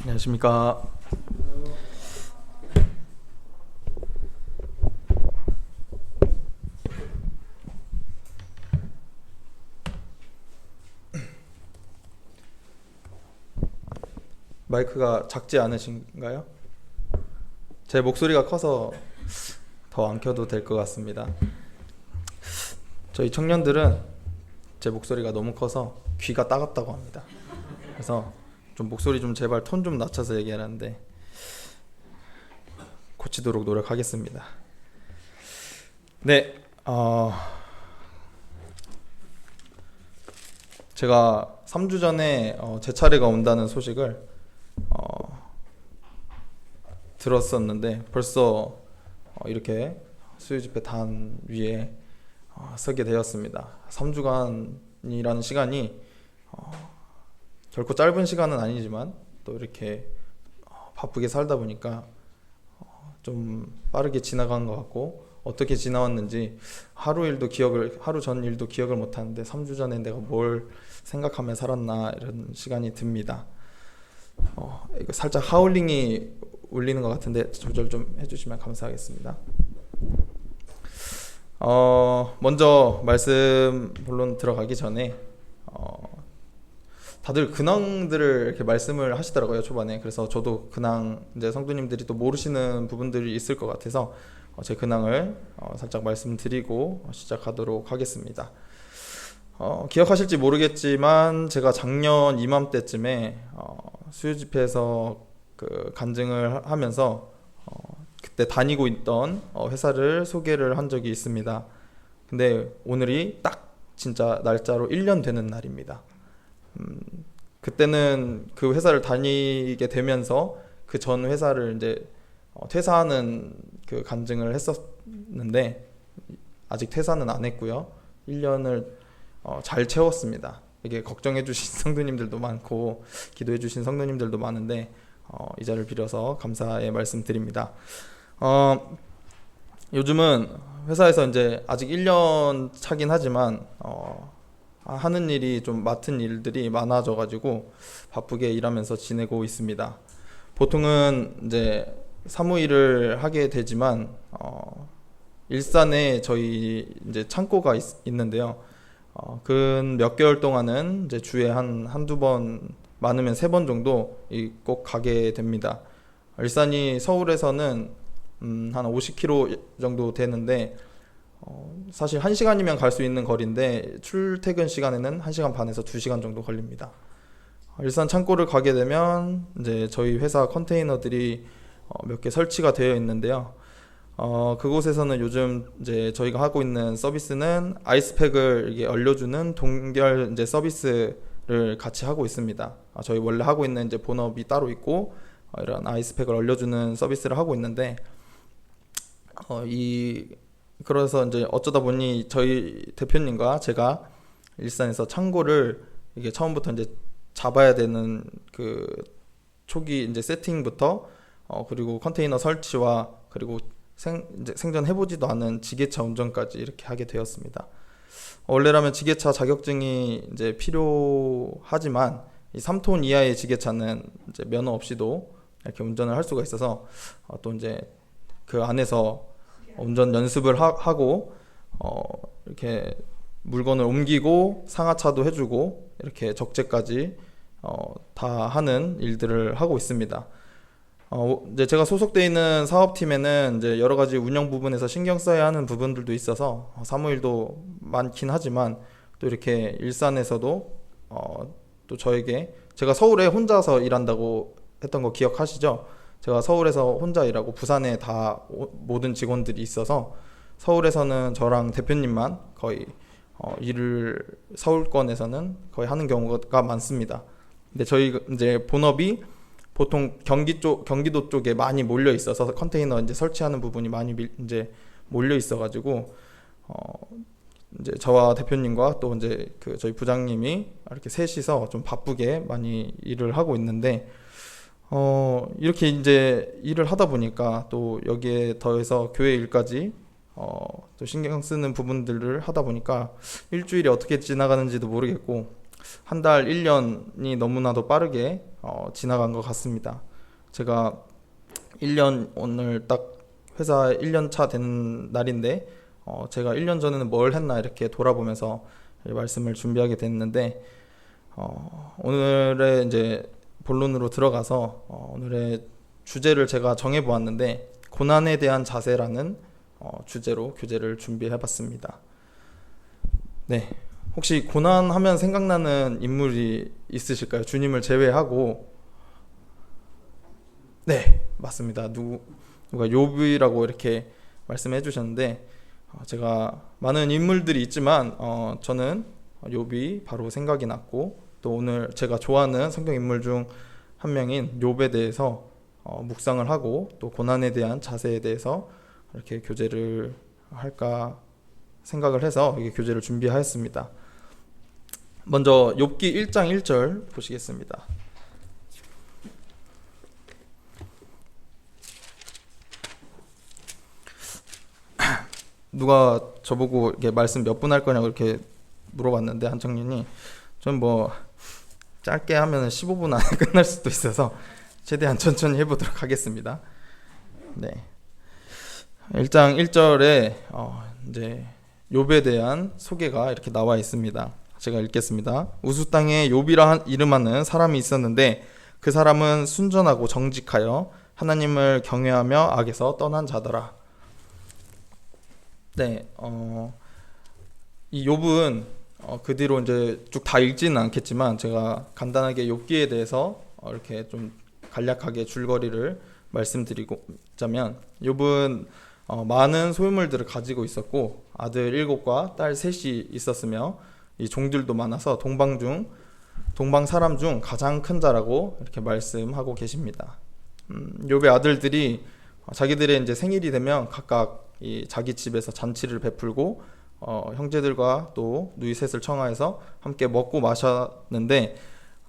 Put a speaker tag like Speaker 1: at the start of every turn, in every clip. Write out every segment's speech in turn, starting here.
Speaker 1: 안녕하십니까. 마이크가 작지 않으신가요? 제 목소리가 커서 더 안 켜도 될 것 같습니다. 저희 청년들은 제 목소리가 너무 커서 귀가 따갑다고 합니다. 그래서 좀 목소리 좀 제발 톤 좀 낮춰서 얘기하는데 고치도록 노력하겠습니다. 네, 제가 3주 전에 제 차례가 온다는 소식을 들었었는데 벌써 이렇게 수요집회 단 위에 서게 되었습니다. 3주간이라는 시간이 결코 짧은 시간은 아니지만 또 이렇게 바쁘게 살다 보니까 좀 빠르게 지나간 것 같고, 어떻게 지나왔는지 하루 전 일도 기억을 못 하는데 3주 전에 내가 뭘 생각하며 살았나 이런 시간이 듭니다. 이거 살짝 하울링이 울리는 것 같은데 조절 좀 해주시면 감사하겠습니다. 먼저 말씀 본론 들어가기 전에 다들 근황들을 이렇게 말씀을 하시더라고요, 초반에. 그래서 저도 근황, 이제 성도님들이 또 모르시는 부분들이 있을 것 같아서 제 근황을 살짝 말씀드리고 시작하도록 하겠습니다. 기억하실지 모르겠지만 제가 작년 이맘때쯤에 수요집회에서 그 간증을 하면서 그때 다니고 있던 회사를 소개를 한 적이 있습니다. 근데 오늘이 딱 진짜 날짜로 1년 되는 날입니다. 그때는 그 회사를 다니게 되면서 그 전 회사를 이제 퇴사하는 그 간증을 했었는데 아직 퇴사는 안 했고요. 1년을 잘 채웠습니다. 이게 걱정해 주신 성도님들도 많고 기도해 주신 성도님들도 많은데 이 자리를 빌어서 감사의 말씀 드립니다. 요즘은 회사에서 이제 아직 1년 차긴 하지만 하는 일이 좀 맡은 일들이 많아져 가지고 바쁘게 일하면서 지내고 있습니다. 보통은 이제 사무일을 하게 되지만 일산에 저희 이제 창고가 있는데요. 근 몇 개월 동안은 이제 주에 한두 번, 많으면 3번 정도 꼭 가게 됩니다. 일산이 서울에서는 한 50km 정도 되는데 사실 1시간이면 갈 수 있는 거리인데 출퇴근 시간에는 1시간 반에서 2시간 정도 걸립니다. 일산 창고를 가게 되면 이제 저희 회사 컨테이너들이 몇 개 설치가 되어 있는데요. 그곳에서는 요즘 이제 저희가 하고 있는 서비스는 아이스팩을 이게 얼려주는 동결 이제 서비스를 같이 하고 있습니다. 저희 원래 하고 있는 이제 본업이 따로 있고 이런 아이스팩을 얼려주는 서비스를 하고 있는데 그래서 이제 어쩌다 보니 저희 대표님과 제가 일산에서 창고를 이게 처음부터 이제 잡아야 되는 그 초기 이제 세팅부터 그리고 컨테이너 설치와 그리고 이제 생전 해보지도 않은 지게차 운전까지 이렇게 하게 되었습니다. 원래라면 지게차 자격증이 이제 필요하지만 이 3톤 이하의 지게차는 이제 면허 없이도 이렇게 운전을 할 수가 있어서 또 이제 그 안에서 운전 연습을 하고 이렇게 물건을 옮기고 상하차도 해주고 이렇게 적재까지 다 하는 일들을 하고 있습니다. 이제 제가 소속돼 있는 사업팀에는 이제 여러 가지 운영 부분에서 신경 써야 하는 부분들도 있어서 사무일도 많긴 하지만 또 이렇게 일산에서도 또 저에게, 제가 서울에 혼자서 일한다고 했던 거 기억하시죠? 제가 서울에서 혼자 일하고 부산에 다 모든 직원들이 있어서 서울에서는 저랑 대표님만 거의 일을 서울권에서는 거의 하는 경우가 많습니다. 근데 저희 이제 본업이 보통 경기도 쪽에 많이 몰려 있어서 컨테이너 이제 설치하는 부분이 많이 이제 몰려 있어가지고 이제 저와 대표님과 또 이제 그 저희 부장님이 이렇게 셋이서 좀 바쁘게 많이 일을 하고 있는데 이렇게 이제 일을 하다 보니까 또 여기에 더해서 교회 일까지 또 신경 쓰는 부분들을 하다 보니까 일주일이 어떻게 지나가는지도 모르겠고 한 달, 1년이 너무나도 빠르게 지나간 것 같습니다. 제가 1년 오늘 딱 회사 1년 차 된 날인데 제가 1년 전에는 뭘 했나 이렇게 돌아보면서 이 말씀을 준비하게 됐는데 오늘의 이제 본론으로 들어가서 오늘의 주제를 제가 정해 보았는데 고난에 대한 자세라는 주제로 교재를 준비해 봤습니다. 네. 혹시 고난하면 생각나는 인물이 있으실까요? 주님을 제외하고. 네, 맞습니다. 누가 욥이라고 이렇게 말씀해 주셨는데 제가 많은 인물들이 있지만 저는 욥이 바로 생각이 났고 또 오늘 제가 좋아하는 성경 인물 중 한 명인 욥에 대해서 묵상을 하고 또 고난에 대한 자세에 대해서 이렇게 교제를 할까 생각을 해서 이게 교재를 준비하였습니다. 먼저 욥기 1장 1절 보시겠습니다. 누가 저보고 이렇게 말씀 몇 분 할 거냐고 이렇게 물어봤는데 한 청년이 전 뭐 짧게 하면 15분 안에 끝날 수도 있어서 최대한 천천히 해보도록 하겠습니다. 네. 1장 1절에 이제 욥에 대한 소개가 이렇게 나와 있습니다. 제가 읽겠습니다. 우수 땅에 욥이라 이름하는 사람이 있었는데 그 사람은 순전하고 정직하여 하나님을 경외하며 악에서 떠난 자더라. 네, 이 욥은 그 뒤로 이제 쭉 다 읽지는 않겠지만 제가 간단하게 욥기에 대해서 이렇게 좀 간략하게 줄거리를 말씀드리자면 욥은 많은 소유물들을 가지고 있었고 아들 7과 딸 3이 있었으며 이 종들도 많아서 동방 사람 중 가장 큰 자라고 이렇게 말씀하고 계십니다. 욥의 아들들이 자기들의 이제 생일이 되면 각각 이 자기 집에서 잔치를 베풀고 형제들과 또 누이 셋을 청하여서 함께 먹고 마셨는데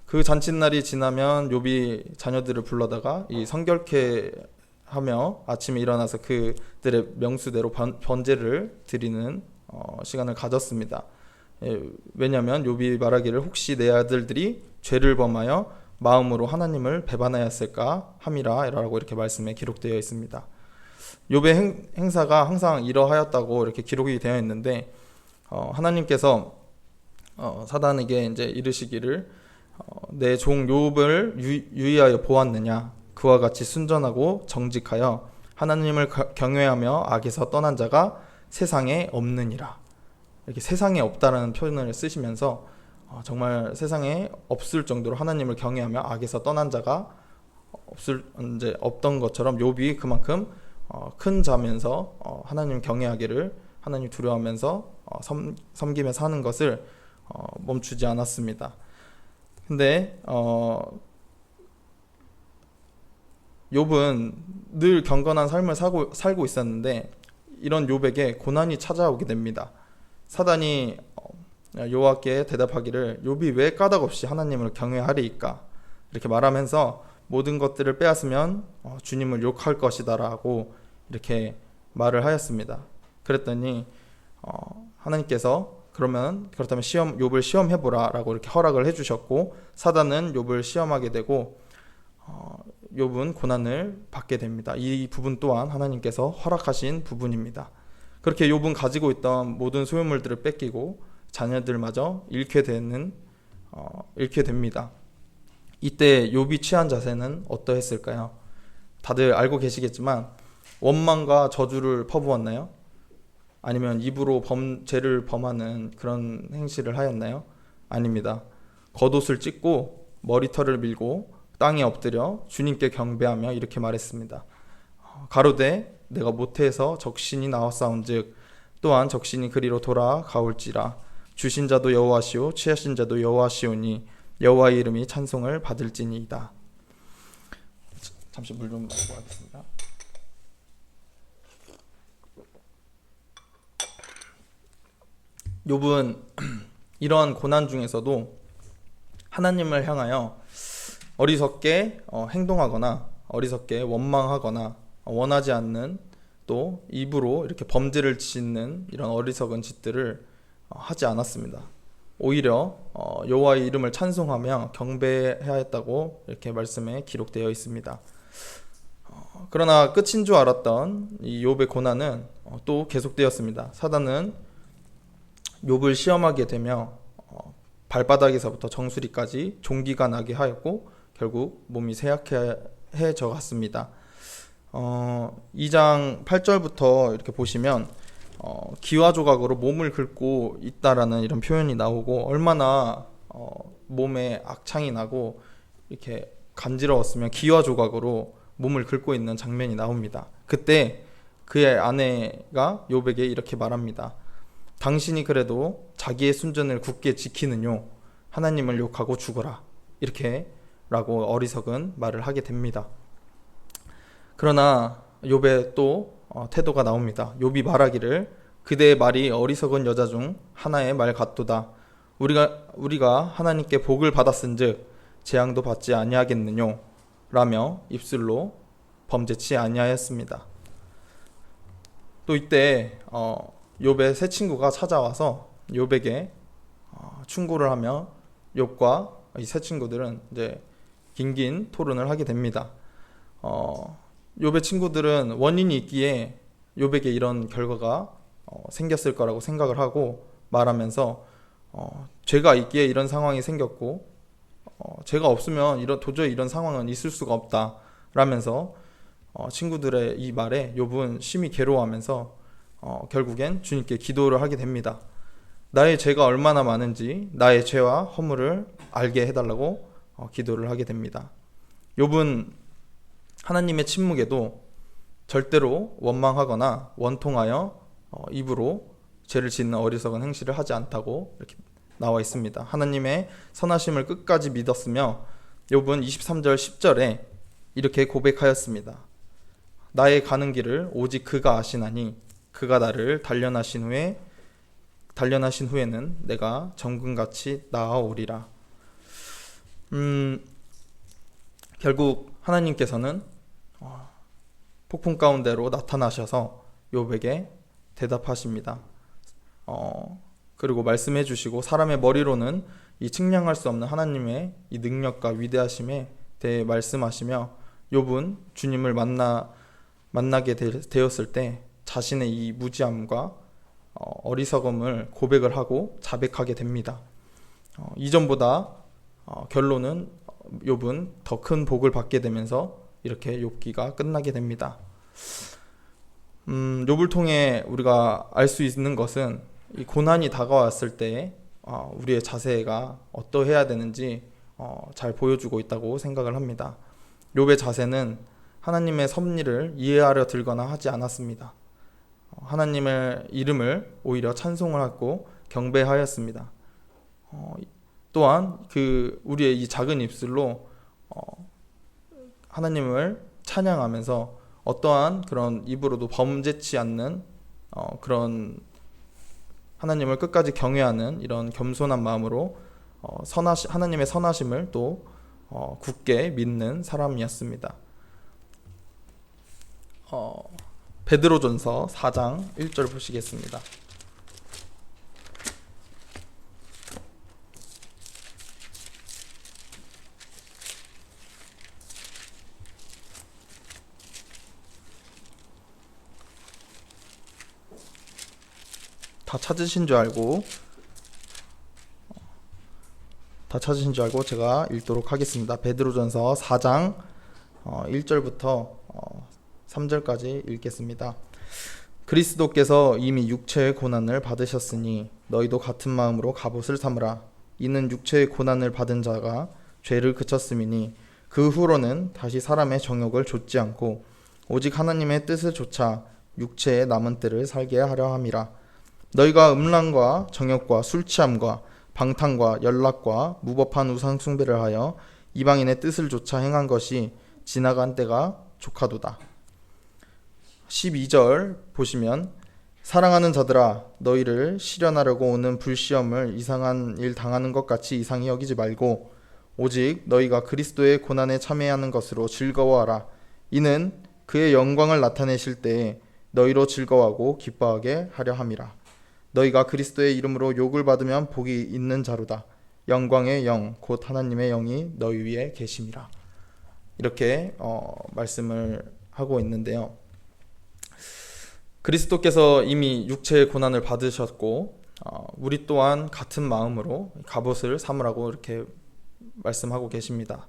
Speaker 1: 그 잔칫날이 지나면 욥이 자녀들을 불러다가 이 성결케 하며 아침에 일어나서 그들의 명수대로 번제를 드리는 시간을 가졌습니다. 왜냐하면 욥이 말하기를 혹시 내 아들들이 죄를 범하여 마음으로 하나님을 배반하였을까 함이라 라고 이렇게 말씀에 기록되어 있습니다. 욥의 행사가 항상 이러하였다고 이렇게 기록이 되어 있는데 하나님께서 사단에게 이제 이르시기를 내 종 욥을 유의하여 보았느냐 그와 같이 순전하고 정직하여 하나님을 경외하며 악에서 떠난 자가 세상에 없느니라. 이렇게 세상에 없다라는 표현을 쓰시면서 정말 세상에 없을 정도로 하나님을 경외하며 악에서 떠난 자가 이제 없던 것처럼 욥이 그만큼 큰 자면서 하나님 경외하기를 하나님 두려워하면서 섬기며 사는 것을 멈추지 않았습니다. 근데 욥은 늘 경건한 삶을 살고 있었는데 이런 욥에게 고난이 찾아오게 됩니다. 사단이 여호와께 대답하기를 욥이 왜 까닭없이 하나님을 경외하리이까 이렇게 말하면서 모든 것들을 빼앗으면 주님을 욕할 것이다 라고 이렇게 말을 하였습니다. 그랬더니 하나님께서 그렇다면 욥을 시험해보라 라고 이렇게 허락을 해주셨고 사단은 욥을 시험하게 되고 욥은 고난을 받게 됩니다. 이 부분 또한 하나님께서 허락하신 부분입니다. 그렇게 욥은 가지고 있던 모든 소유물들을 뺏기고 자녀들마저 잃게 됩니다. 이때 욥이 취한 자세는 어떠했을까요? 다들 알고 계시겠지만 원망과 저주를 퍼부었나요? 아니면 입으로 죄를 범하는 그런 행실을 하였나요? 아닙니다. 겉옷을 찢고 머리털을 밀고 땅에 엎드려 주님께 경배하며 이렇게 말했습니다. 가로되 내가 모태에서 적신이 나왔사온즉 또한 적신이 그리로 돌아가올지라 주신 자도 여호와시오 취하신 자도 여호와시오니 여호와의 이름이 찬송을 받을지니이다. 잠시 물 좀 마시고 하겠습니다. 욥은 이러한 고난 중에서도 하나님을 향하여 어리석게 행동하거나 어리석게 원망하거나 원하지 않는 또 입으로 이렇게 범죄를 짓는 이런 어리석은 짓들을 하지 않았습니다. 오히려 여호와의 이름을 찬송하며 경배해야 했다고 이렇게 말씀에 기록되어 있습니다. 그러나 끝인 줄 알았던 이 욥의 고난은 또 계속되었습니다. 사단은 욥을 시험하게 되며 발바닥에서부터 정수리까지 종기가 나게 하였고 결국 몸이 쇠약해져 갔습니다. 2장 8절부터 이렇게 보시면 기와 조각으로 몸을 긁고 있다라는 이런 표현이 나오고 얼마나 몸에 악창이 나고 이렇게 간지러웠으면 기와 조각으로 몸을 긁고 있는 장면이 나옵니다. 그때 그의 아내가 욥에게 이렇게 말합니다. 당신이 그래도 자기의 순전을 굳게 지키느뇨 하나님을 욕하고 죽어라 이렇게 라고 어리석은 말을 하게 됩니다. 그러나 욥의 또 태도가 나옵니다. 욥이 말하기를 그대의 말이 어리석은 여자 중 하나의 말 같도다. 우리가 하나님께 복을 받았은즉 재앙도 받지 아니하겠느뇨 라며 입술로 범죄치 아니하였습니다. 또 이때 욥의 세 친구가 찾아와서 욥에게 충고를 하며 욥과 이 세 친구들은 이제 긴긴 토론을 하게 됩니다. 욥의 친구들은 원인이 있기에 욥에게 이런 결과가 생겼을 거라고 생각을 하고 말하면서 죄가 있기에 이런 상황이 생겼고 죄가 없으면 도저히 이런 상황은 있을 수가 없다 라면서 친구들의 이 말에 욥은 심히 괴로워하면서 결국엔 주님께 기도를 하게 됩니다. 나의 죄가 얼마나 많은지 나의 죄와 허물을 알게 해달라고 기도를 하게 됩니다. 욥은 하나님의 침묵에도 절대로 원망하거나 원통하여 입으로 죄를 짓는 어리석은 행실을 하지 않다고 이렇게 나와 있습니다. 하나님의 선하심을 끝까지 믿었으며 욥은 23절 10절에 이렇게 고백하였습니다. 나의 가는 길을 오직 그가 아시나니 그가 나를 단련하신 후에는 내가 정금같이 나아오리라. 결국 하나님께서는 폭풍 가운데로 나타나셔서 욥에게 대답하십니다. 그리고 말씀해 주시고 사람의 머리로는 이 측량할 수 없는 하나님의 이 능력과 위대하심에 대해 말씀하시며 욥은 주님을 만나게 되었을 때 자신의 이 무지함과 어리석음을 고백을 하고 자백하게 됩니다. 이전보다 결론은 욥은 더 큰 복을 받게 되면서 이렇게 욥기가 끝나게 됩니다. 욥을 통해 우리가 알 수 있는 것은 이 고난이 다가왔을 때 우리의 자세가 어떠해야 되는지 잘 보여주고 있다고 생각을 합니다. 욥의 자세는 하나님의 섭리를 이해하려 들거나 하지 않았습니다. 하나님의 이름을 오히려 찬송을 하고 경배하였습니다. 또한 우리의 이 작은 입술로 하나님을 찬양하면서 어떠한 그런 입으로도 범죄치 않는 그런 하나님을 끝까지 경외하는 이런 겸손한 마음으로 하나님의 선하심을 또 굳게 믿는 사람이었습니다. 베드로전서 4장 1절 보시겠습니다. 다 찾으신 줄 알고 제가 읽도록 하겠습니다. 베드로전서 4장 1절부터 3절까지 읽겠습니다. 그리스도께서 이미 육체의 고난을 받으셨으니 너희도 같은 마음으로 갑옷을 삼으라. 이는 육체의 고난을 받은 자가 죄를 그쳤음이니 그 후로는 다시 사람의 정욕을 좇지 않고 오직 하나님의 뜻을 좇아 육체의 남은 때를 살게 하려 함이라. 너희가 음란과 정욕과 술취함과 방탕과 연락과 무법한 우상 숭배를 하여 이방인의 뜻을 좇아 행한 것이 지나간 때가 족하도다. 12절 보시면 사랑하는 자들아 너희를 시련하려고 오는 불시험을 이상한 일 당하는 것 같이 이상히 여기지 말고 오직 너희가 그리스도의 고난에 참여하는 것으로 즐거워하라. 이는 그의 영광을 나타내실 때에 너희로 즐거워하고 기뻐하게 하려 함이라. 너희가 그리스도의 이름으로 욕을 받으면 복이 있는 자로다. 영광의 영 곧 하나님의 영이 너희 위에 계심이라. 이렇게 말씀을 하고 있는데요. 그리스도께서 이미 육체의 고난을 받으셨고 우리 또한 같은 마음으로 갑옷을 삼으라고 이렇게 말씀하고 계십니다.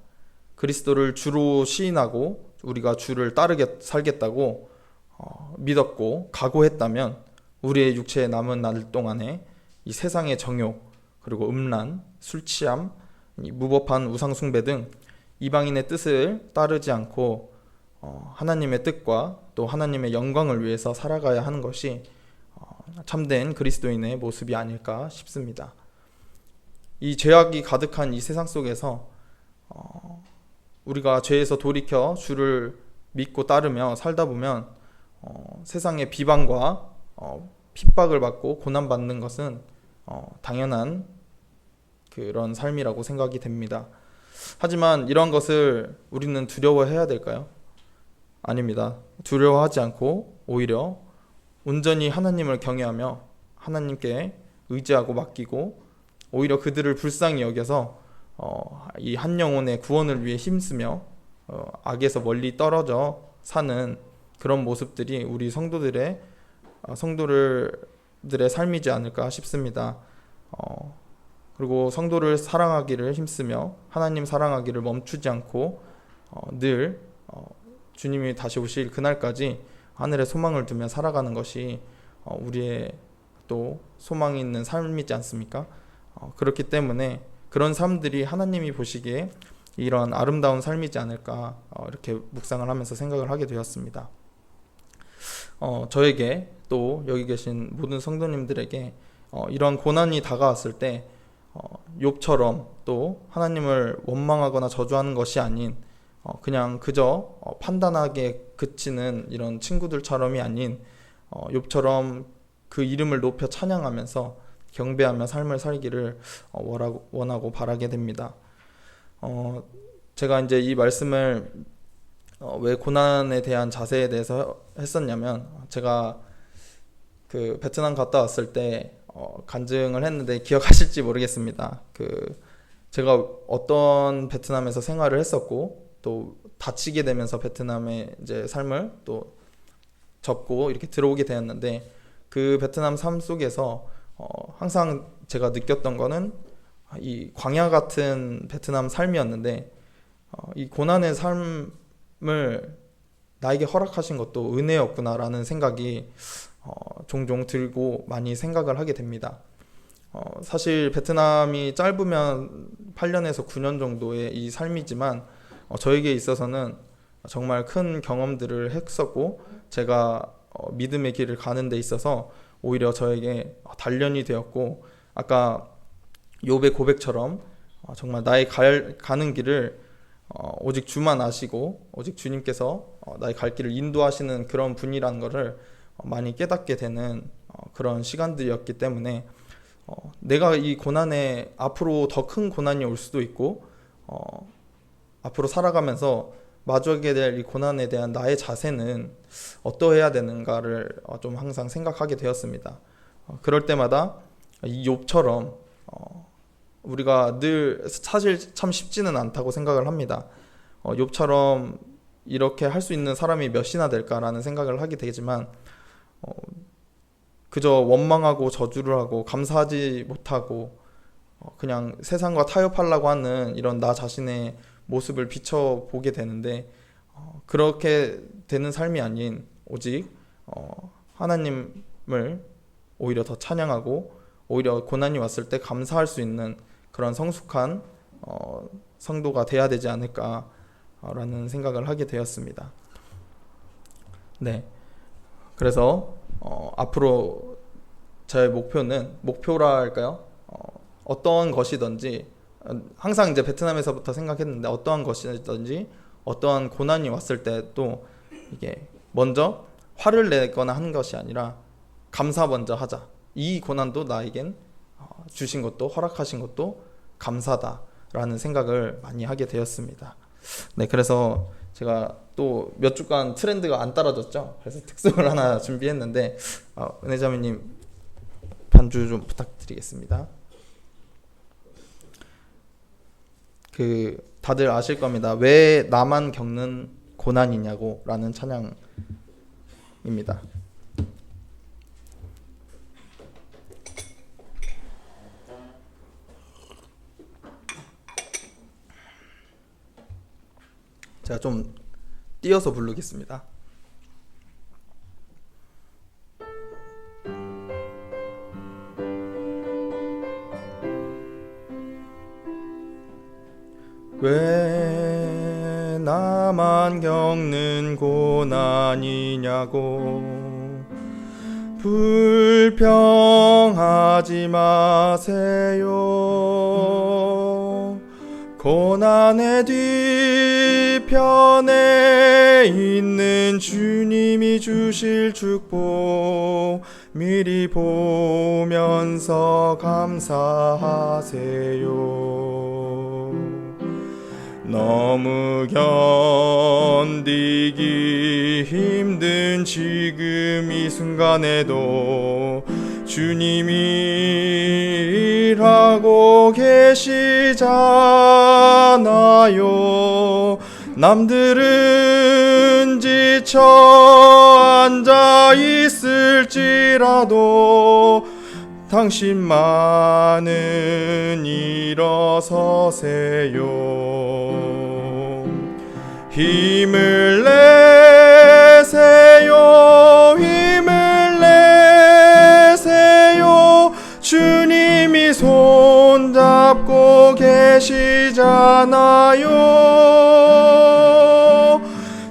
Speaker 1: 그리스도를 주로 시인하고 우리가 주를 따르게 살겠다고 믿었고 각오했다면 우리의 육체에 남은 날 동안에 이 세상의 정욕, 그리고 음란, 술 취함, 무법한 우상숭배 등 이방인의 뜻을 따르지 않고 하나님의 뜻과 또 하나님의 영광을 위해서 살아가야 하는 것이 참된 그리스도인의 모습이 아닐까 싶습니다. 이 죄악이 가득한 이 세상 속에서 우리가 죄에서 돌이켜 주를 믿고 따르며 살다 보면 세상의 비방과 핍박을 받고 고난받는 것은 당연한 그런 삶이라고 생각이 됩니다. 하지만 이런 것을 우리는 두려워해야 될까요? 아닙니다. 두려워하지 않고 오히려 온전히 하나님을 경외하며 하나님께 의지하고 맡기고 오히려 그들을 불쌍히 여겨서 이 한 영혼의 구원을 위해 힘쓰며 악에서 멀리 떨어져 사는 그런 모습들이 우리 성도들의 삶이지 않을까 싶습니다. 그리고 성도를 사랑하기를 힘쓰며 하나님 사랑하기를 멈추지 않고 늘 주님이 다시 오실 그날까지 하늘에 소망을 두며 살아가는 것이 우리의 또 소망이 있는 삶이지 않습니까? 그렇기 때문에 그런 삶들이 하나님이 보시기에 이런 아름다운 삶이지 않을까 이렇게 묵상을 하면서 생각을 하게 되었습니다. 저에게 또 여기 계신 모든 성도님들에게 이런 고난이 다가왔을 때 욥처럼 또 하나님을 원망하거나 저주하는 것이 아닌 그냥 그저 판단하게 그치는 이런 친구들처럼이 아닌 욥처럼 그 이름을 높여 찬양하면서 경배하며 삶을 살기를 원하고 바라게 됩니다. 제가 이제 이 말씀을 왜 고난에 대한 자세에 대해서 했었냐면 제가 그 베트남 갔다 왔을 때 간증을 했는데 기억하실지 모르겠습니다. 제가 어떤 베트남에서 생활을 했었고 또 다치게 되면서 베트남의 이제 삶을 또 접고 이렇게 들어오게 되었는데 그 베트남 삶 속에서 항상 제가 느꼈던 거는 이 광야 같은 베트남 삶이었는데 이 고난의 삶을 나에게 허락하신 것도 은혜였구나라는 생각이 종종 들고 많이 생각을 하게 됩니다. 사실 베트남이 짧으면 8년에서 9년 정도의 이 삶이지만 저에게 있어서는 정말 큰 경험들을 했었고 제가 믿음의 길을 가는 데 있어서 오히려 저에게 단련이 되었고 아까 욥의 고백처럼 정말 나의 가는 길을 오직 주만 아시고 오직 주님께서 나의 갈 길을 인도하시는 그런 분이라는 것을 많이 깨닫게 되는 그런 시간들이었기 때문에 내가 이 고난에 앞으로 더 큰 고난이 올 수도 있고 앞으로 살아가면서 마주하게 될 이 고난에 대한 나의 자세는 어떠해야 되는가를 좀 항상 생각하게 되었습니다. 그럴 때마다 이 욥처럼 우리가 늘 사실 참 쉽지는 않다고 생각을 합니다. 욥처럼 이렇게 할 수 있는 사람이 몇이나 될까라는 생각을 하게 되지만 그저 원망하고 저주를 하고 감사하지 못하고 그냥 세상과 타협하려고 하는 이런 나 자신의 모습을 비춰보게 되는데 그렇게 되는 삶이 아닌 오직 하나님을 오히려 더 찬양하고 오히려 고난이 왔을 때 감사할 수 있는 그런 성숙한 성도가 돼야 되지 않을까라는 생각을 하게 되었습니다. 네, 그래서 앞으로 제 목표라 할까요? 어떠한 것이든지 항상 이제 베트남에서부터 생각했는데 어떠한 것이든지 어떠한 고난이 왔을 때도 이게 먼저 화를 내거나 하는 것이 아니라 감사 먼저 하자. 이 고난도 나에겐 주신 것도 허락하신 것도 감사다라는 생각을 많이 하게 되었습니다. 네, 그래서 제가 또 몇 주간 트렌드가 안 따라졌죠. 그래서 특송을 하나 준비했는데 은혜자매님 반주 좀 부탁드리겠습니다. 다들 아실 겁니다. 왜 나만 겪는 고난이냐고 라는 찬양입니다. 제가 좀 띄어서 부르겠습니다. 왜 나만 겪는 고난이냐고 불평하지 마세요. 고난의 뒤편에 있는 주님이 주실 축복 미리 보면서 감사하세요. 너무 견디기 힘든 지금 이 순간에도 주님이 일하고 계시잖아요. 남들은 지쳐 앉아 있을지라도 당신만은 일어서세요. 힘을 내세요. 힘을 내세요. 주님이 손잡고 계시잖아요.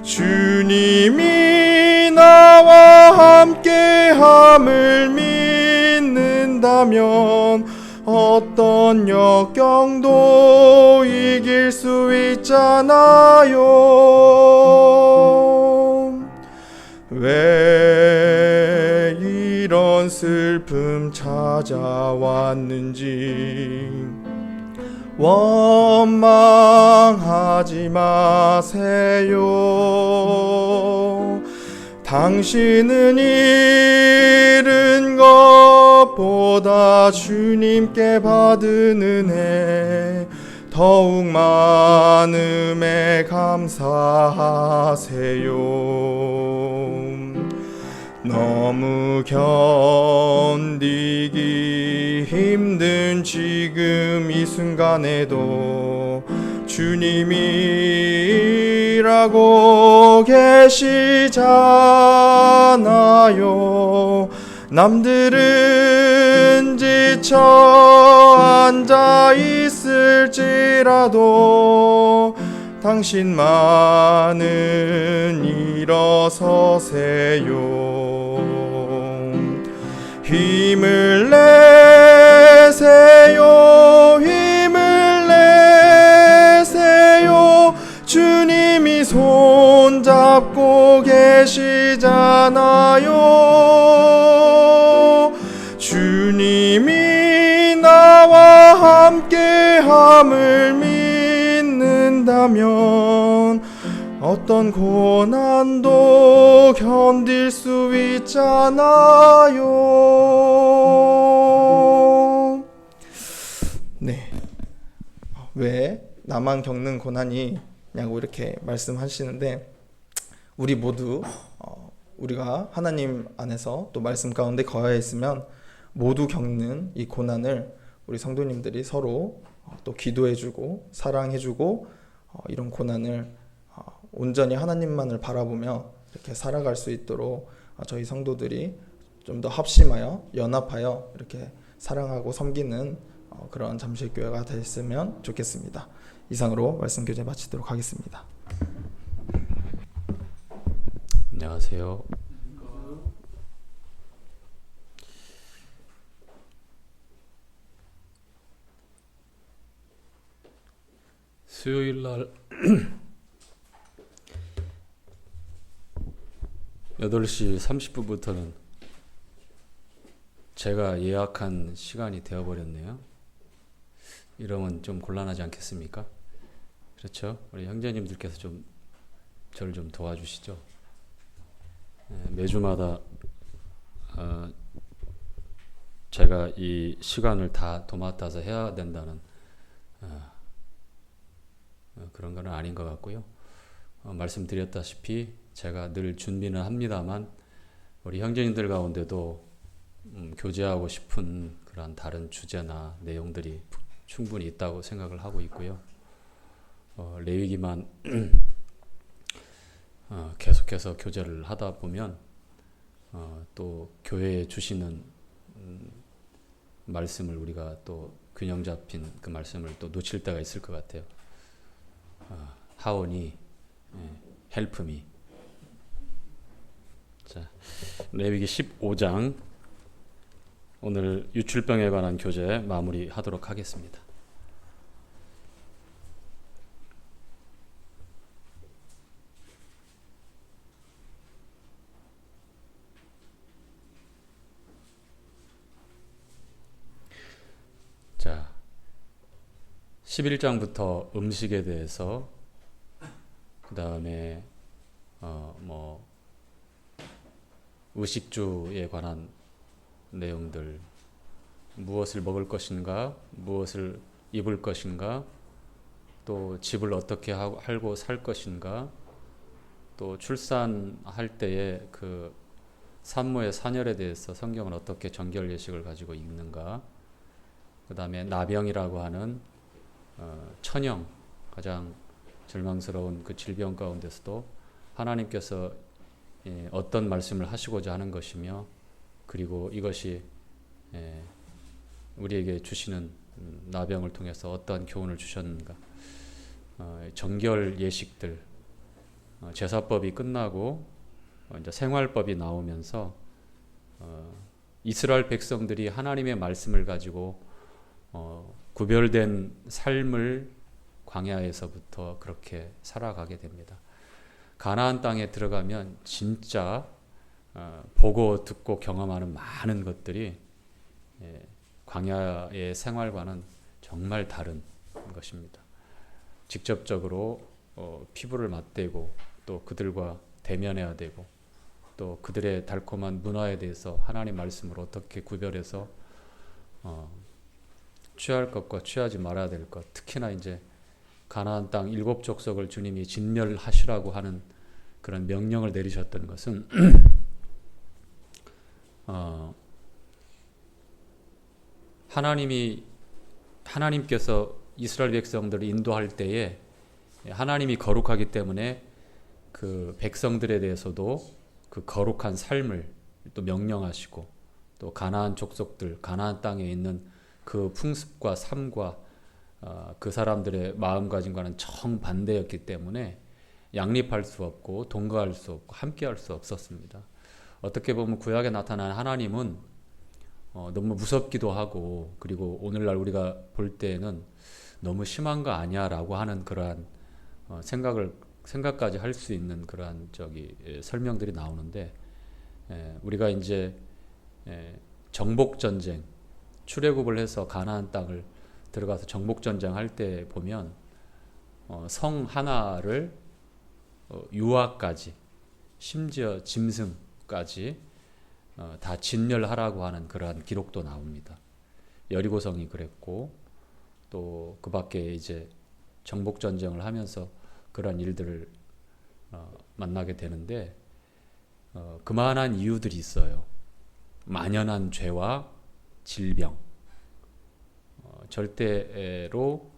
Speaker 1: 주님이 나와 함께함을 믿는다면 어떤 역경도 이길 수 있잖아요. 왜 이런 슬픔 찾아왔는지 원망하지 마세요. 당신은 잃은 것보다 주님께 받은 은혜 더욱 많음에 감사하세요. 너무 견디기 힘든 지금 이 순간에도 주님이 일하고 계시잖아요. 남들은 지쳐 앉아 있을지라도 당신만은 일어서세요. 힘을 내세요. 힘을 내세요. 주님이 손잡고 계시잖아요. 주님이 나와 함께함을 믿는다면 어떤 고난도 견딜 수 있잖아요. 네. 왜 나만 겪는 고난이냐고 이렇게 말씀하시는데, 우리 모두 우리가 하나님 안에서 또 말씀 가운데 거하여 있으면 모두 겪는 이 고난을 우리 성도님들이 서로 또 기도해주고 사랑해주고 이런 고난을 온전히 하나님만을 바라보며 이렇게 살아갈 수 있도록 저희 성도들이 좀 더 합심하여 연합하여 이렇게 사랑하고 섬기는 그런 잠실교회가 됐으면 좋겠습니다. 이상으로 말씀 교제 마치도록 하겠습니다.
Speaker 2: 안녕하세요. 수요일 날 8시 30분부터는 제가 예약한 시간이 되어버렸네요. 이러면 좀 곤란하지 않겠습니까? 그렇죠? 우리 형제님들께서 좀 저를 좀 도와주시죠. 매주마다 제가 이 시간을 다 도맡아서 해야 된다는 그런 건 아닌 것 같고요. 말씀드렸다시피 제가 늘 준비는 합니다만 우리 형제님들 가운데도 교제하고 싶은 그런 다른 주제나 내용들이 충분히 있다고 생각을 하고 있고요. 레위기만 계속해서 교제를 하다 보면 또 교회에 주시는 말씀을 우리가 또 균형 잡힌 그 말씀을 또 놓칠 때가 있을 것 같아요. 하오니 help me. 자, 레위기 15장 오늘 유출병에 관한 교제 마무리하도록 하겠습니다. 자, 11장부터 음식에 대해서 그 다음에 의식주에 관한 내용들, 무엇을 먹을 것인가, 무엇을 입을 것인가, 또 집을 어떻게 하고 살 것인가, 또 출산할 때의 그 산모의 산열에 대해서 성경은 어떻게 정결 예식을 가지고 읽는가, 그 다음에 나병이라고 하는 천형, 가장 절망스러운 그 질병 가운데서도 하나님께서 어떤 말씀을 하시고자 하는 것이며, 그리고 이것이 우리에게 주시는 나병을 통해서 어떠한 교훈을 주셨는가, 정결 예식들, 제사법이 끝나고 이제 생활법이 나오면서 이스라엘 백성들이 하나님의 말씀을 가지고 구별된 삶을 광야에서부터 그렇게 살아가게 됩니다. 가나안 땅에 들어가면 진짜 보고 듣고 경험하는 많은 것들이 광야의 생활과는 정말 다른 것입니다. 직접적으로 피부를 맞대고 또 그들과 대면해야 되고, 또 그들의 달콤한 문화에 대해서 하나님 말씀을 어떻게 구별해서 취할 것과 취하지 말아야 될 것, 특히나 이제 가나안 땅 7 족속을 주님이 진멸하시라고 하는 그런 명령을 내리셨던 것은 하나님께서 이스라엘 백성들을 인도할 때에 하나님이 거룩하기 때문에 그 백성들에 대해서도 그 거룩한 삶을 또 명령하시고, 또 가나안 족속들, 가나안 땅에 있는 그 풍습과 삶과 그 사람들의 마음가짐과는 정반대였기 때문에 양립할 수 없고 동거할 수 없고 함께할 수 없었습니다. 어떻게 보면 구약에 나타난 하나님은 너무 무섭기도 하고, 그리고 오늘날 우리가 볼 때에는 너무 심한 거 아니야 라고 하는 그러한 생각까지 할 수 있는 그러한 설명들이 나오는데, 우리가 이제 정복전쟁, 출애굽을 해서 가나안 땅을 들어가서 정복전쟁 할 때 보면 성 하나를 유아까지, 심지어 짐승까지 다 진멸하라고 하는 그러한 기록도 나옵니다. 여리고성이 그랬고, 또 그 밖에 이제 정복전쟁을 하면서 그러한 일들을 만나게 되는데, 그만한 이유들이 있어요. 만연한 죄와 질병, 절대로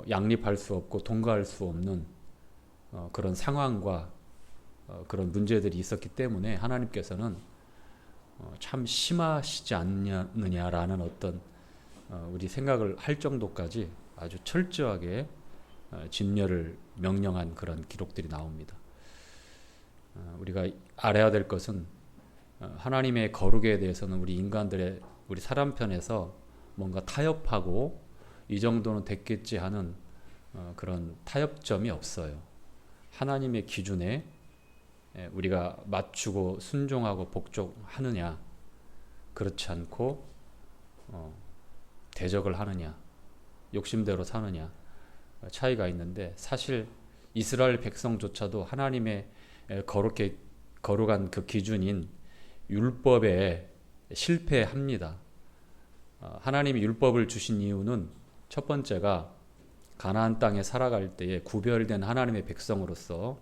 Speaker 2: 양립할 수 없고 동거할 수 없는 그런 상황과 그런 문제들이 있었기 때문에 하나님께서는 참 심하시지 않느냐라는 어떤 우리 생각을 할 정도까지 아주 철저하게 진멸을 명령한 그런 기록들이 나옵니다. 우리가 알아야 될 것은 하나님의 거룩에 대해서는 우리 사람 편에서 뭔가 타협하고 이 정도는 됐겠지 하는 그런 타협점이 없어요. 하나님의 기준에 우리가 맞추고 순종하고 복종하느냐, 그렇지 않고 대적을 하느냐, 욕심대로 사느냐 차이가 있는데, 사실 이스라엘 백성조차도 하나님의 거룩한 그 기준인 율법에 실패합니다. 하나님이 율법을 주신 이유는 첫 번째가 가나안 땅에 살아갈 때에 구별된 하나님의 백성으로서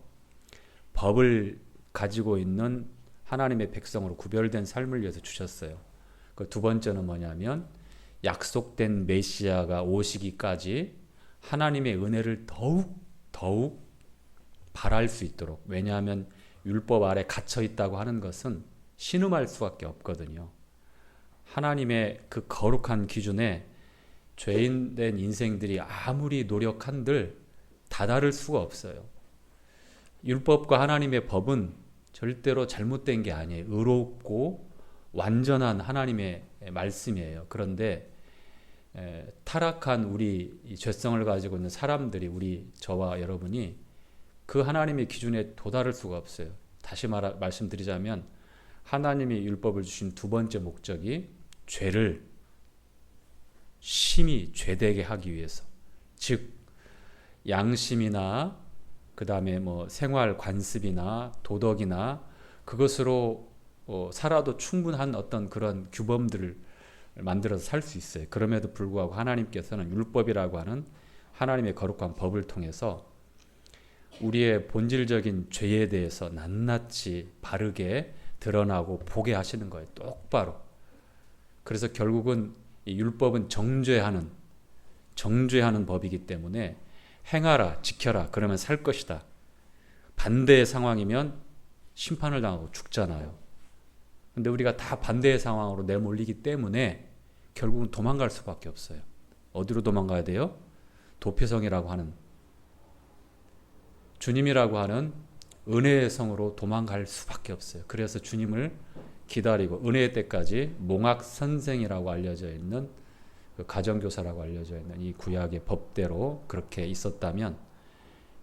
Speaker 2: 법을 가지고 있는 하나님의 백성으로 구별된 삶을 위해서 주셨어요. 그 두 번째는 뭐냐면 약속된 메시아가 오시기까지 하나님의 은혜를 더욱 바랄 수 있도록. 왜냐하면 율법 아래 갇혀 있다고 하는 것은 신음할 수밖에 없거든요. 하나님의 그 거룩한 기준에 죄인된 인생들이 아무리 노력한들 다다를 수가 없어요. 율법과 하나님의 법은 절대로 잘못된 게 아니에요. 의롭고 완전한 하나님의 말씀이에요. 그런데 타락한 우리 죄성을 가지고 있는 사람들이, 저와 여러분이 그 하나님의 기준에 도달할 수가 없어요. 다시 말씀드리자면 하나님이 율법을 주신 두 번째 목적이 죄를 심히 죄되게 하기 위해서, 즉 양심이나 그 다음에 생활 관습이나 도덕이나 그것으로 살아도 충분한 어떤 그런 규범들을 만들어서 살 수 있어요. 그럼에도 불구하고 하나님께서는 율법이라고 하는 하나님의 거룩한 법을 통해서 우리의 본질적인 죄에 대해서 낱낱이 바르게 드러나고 보게 하시는 거예요. 똑바로. 그래서 결국은 이 율법은 정죄하는 법이기 때문에 행하라, 지켜라, 그러면 살 것이다. 반대의 상황이면 심판을 당하고 죽잖아요. 근데 우리가 다 반대의 상황으로 내몰리기 때문에 결국은 도망갈 수밖에 없어요. 어디로 도망가야 돼요? 도피성이라고 하는, 주님이라고 하는 은혜의 성으로 도망갈 수밖에 없어요. 그래서 주님을 기다리고 은혜의 때까지 몽학선생이라고 알려져 있는, 그 가정교사라고 알려져 있는 이 구약의 법대로 그렇게 있었다면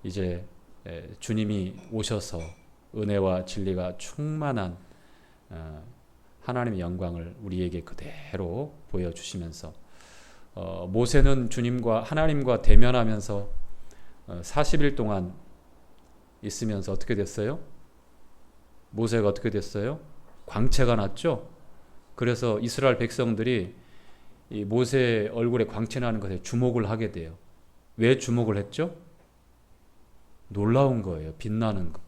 Speaker 2: 이제 주님이 오셔서 은혜와 진리가 충만한 하나님의 영광을 우리에게 그대로 보여주시면서, 모세는 하나님과 대면하면서 40일 동안 있으면서 어떻게 됐어요? 모세가 어떻게 됐어요? 광채가 났죠. 그래서 이스라엘 백성들이 이 모세 얼굴에 광채 나는 것에 주목을 하게 돼요. 왜 주목을 했죠? 놀라운 거예요. 빛나는 거.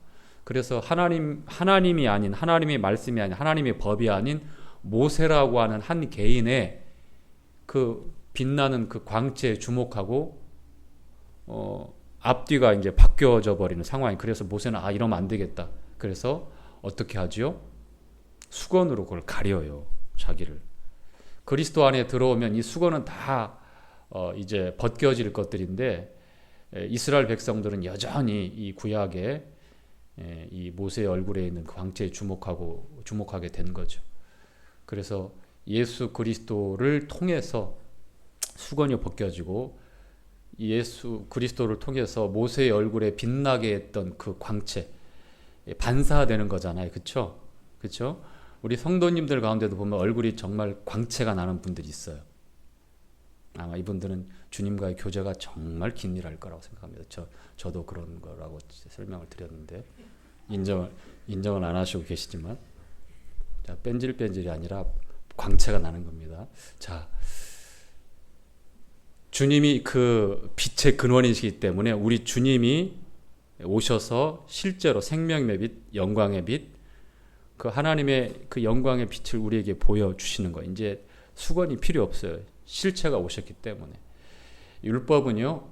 Speaker 2: 그래서 하나님이 아닌, 하나님의 말씀이 아닌, 하나님의 법이 아닌 모세라고 하는 한 개인의 그 빛나는 그 광채에 주목하고 앞뒤가 이제 바뀌어져 버리는 상황이. 그래서 모세는 이러면 안 되겠다. 그래서 어떻게 하지요? 수건으로 그걸 가려요. 자기를. 그리스도 안에 들어오면 이 수건은 다 이제 벗겨질 것들인데, 이스라엘 백성들은 여전히 이 구약에 이 모세의 얼굴에 있는 그 광채에 주목하게 된 거죠. 그래서 예수 그리스도를 통해서 수건이 벗겨지고, 예수 그리스도를 통해서 모세의 얼굴에 빛나게 했던 그 광채 반사되는 거잖아요. 그렇죠? 그렇죠? 우리 성도님들 가운데도 보면 얼굴이 정말 광채가 나는 분들이 있어요. 아마 이분들은 주님과의 교제가 정말 긴밀할 거라고 생각합니다. 저도 그런 거라고 설명을 드렸는데 인정을 안 하시고 계시지만, 자, 뺀질뺀질이 아니라 광채가 나는 겁니다. 자, 주님이 그 빛의 근원이시기 때문에 우리 주님이 오셔서 실제로 생명의 빛, 영광의 빛, 그 하나님의 그 영광의 빛을 우리에게 보여주시는 거. 이제 수건이 필요 없어요. 실체가 오셨기 때문에. 율법은요,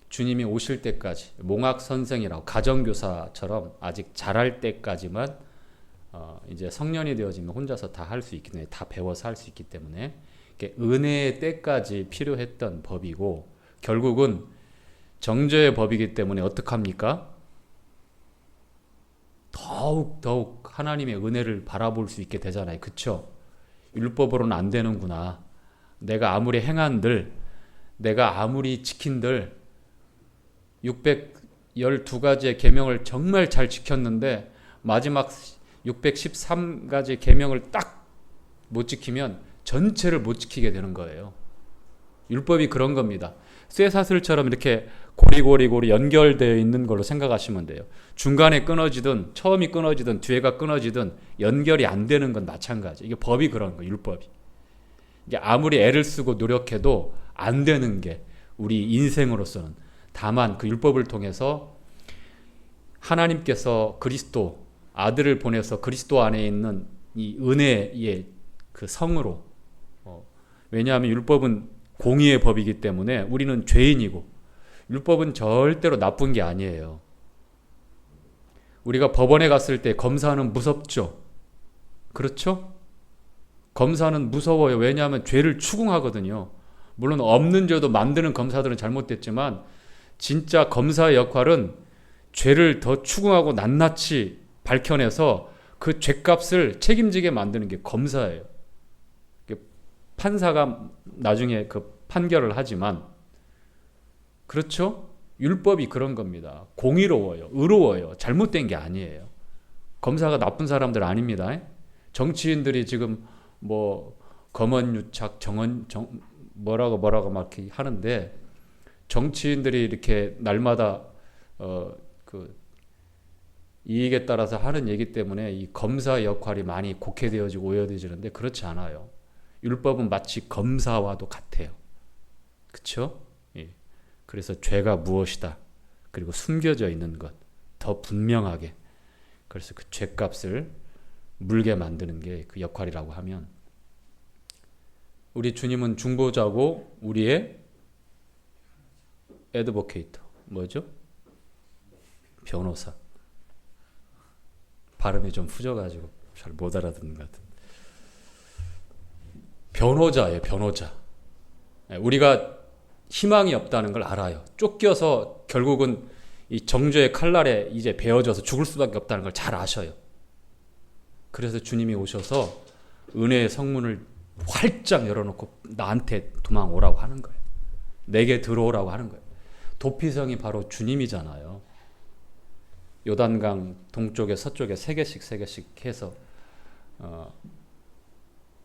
Speaker 2: 주님이 오실 때까지 몽학선생이라고, 가정교사처럼 아직 자랄 때까지만 이제 성년이 되어지면 혼자서 다 할 수 있기 때문에, 다 배워서 할 수 있기 때문에 은혜의 때까지 필요했던 법이고, 결국은 정죄의 법이기 때문에 어떡합니까? 더욱 하나님의 은혜를 바라볼 수 있게 되잖아요. 그쵸? 율법으로는 안 되는구나. 내가 아무리 행한들, 내가 아무리 지킨들, 612가지의 계명을 정말 잘 지켰는데 마지막 613가지 계명을 딱 못 지키면 전체를 못 지키게 되는 거예요. 율법이 그런 겁니다. 쇠사슬처럼 이렇게 고리고리 연결되어 있는 걸로 생각하시면 돼요. 중간에 끊어지든 처음이 끊어지든 뒤에가 끊어지든 연결이 안 되는 건 마찬가지. 이게 법이 그런 거예요. 율법이. 이게 아무리 애를 쓰고 노력해도 안 되는 게 우리 인생으로서는, 다만 그 율법을 통해서 하나님께서 그리스도 아들을 보내서 그리스도 안에 있는 이 은혜의 그 성으로, 왜냐하면 율법은 공의의 법이기 때문에 우리는 죄인이고, 율법은 절대로 나쁜 게 아니에요. 우리가 법원에 갔을 때 검사는 무섭죠. 그렇죠? 검사는 무서워요. 왜냐하면 죄를 추궁하거든요. 물론 없는 죄도 만드는 검사들은 잘못됐지만, 진짜 검사의 역할은 죄를 더 추궁하고 낱낱이 밝혀내서 그 죄값을 책임지게 만드는 게 검사예요. 판사가 나중에 그 판결을 하지만, 그렇죠? 율법이 그런 겁니다. 공의로워요. 의로워요. 잘못된 게 아니에요. 검사가 나쁜 사람들 아닙니다. 정치인들이 지금 뭐 검언유착, 뭐라고 막 이렇게 하는데, 정치인들이 이렇게 날마다 그 이익에 따라서 하는 얘기 때문에 이 검사 역할이 많이 곡해되어지고 오해되어지는데, 그렇지 않아요. 율법은 마치 검사와도 같아요. 그렇죠? 예. 그래서 죄가 무엇이다, 그리고 숨겨져 있는 것 더 분명하게, 그래서 그 죄값을 물게 만드는 게 그 역할이라고 하면, 우리 주님은 중보자고 우리의 애드보케이터, 뭐죠? 변호사. 발음이 좀 후져가지고 잘 못 알아듣는 것 같은. 변호자예요, 변호자. 우리가 희망이 없다는 걸 알아요. 쫓겨서 결국은 이 정죄의 칼날에 이제 베어져서 죽을 수밖에 없다는 걸 잘 아셔요. 그래서 주님이 오셔서 은혜의 성문을 활짝 열어놓고 나한테 도망오라고 하는 거예요. 내게 들어오라고 하는 거예요. 도피성이 바로 주님이잖아요. 요단강 동쪽에 서쪽에 세 개씩 해서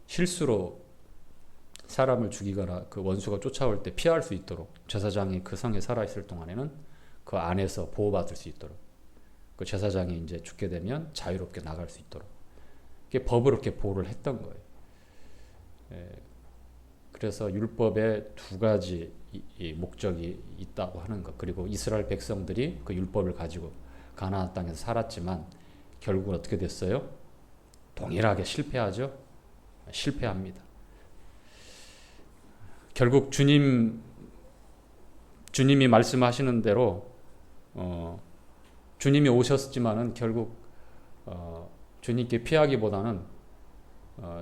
Speaker 2: 실수로 사람을 죽이거나 그 원수가 쫓아올 때 피할 수 있도록, 제사장이 그 성에 살아있을 동안에는 그 안에서 보호받을 수 있도록, 그 제사장이 이제 죽게 되면 자유롭게 나갈 수 있도록, 이게 법으로 이렇게 보호를 했던 거예요. 그래서 율법에 두 가지 이 목적이 있다고 하는 것. 그리고 이스라엘 백성들이 그 율법을 가지고 가나안 땅에서 살았지만 결국은 어떻게 됐어요? 동일하게 실패하죠. 실패합니다. 결국 주님이 말씀하시는 대로 주님이 오셨지만은 결국 주님께 피하기보다는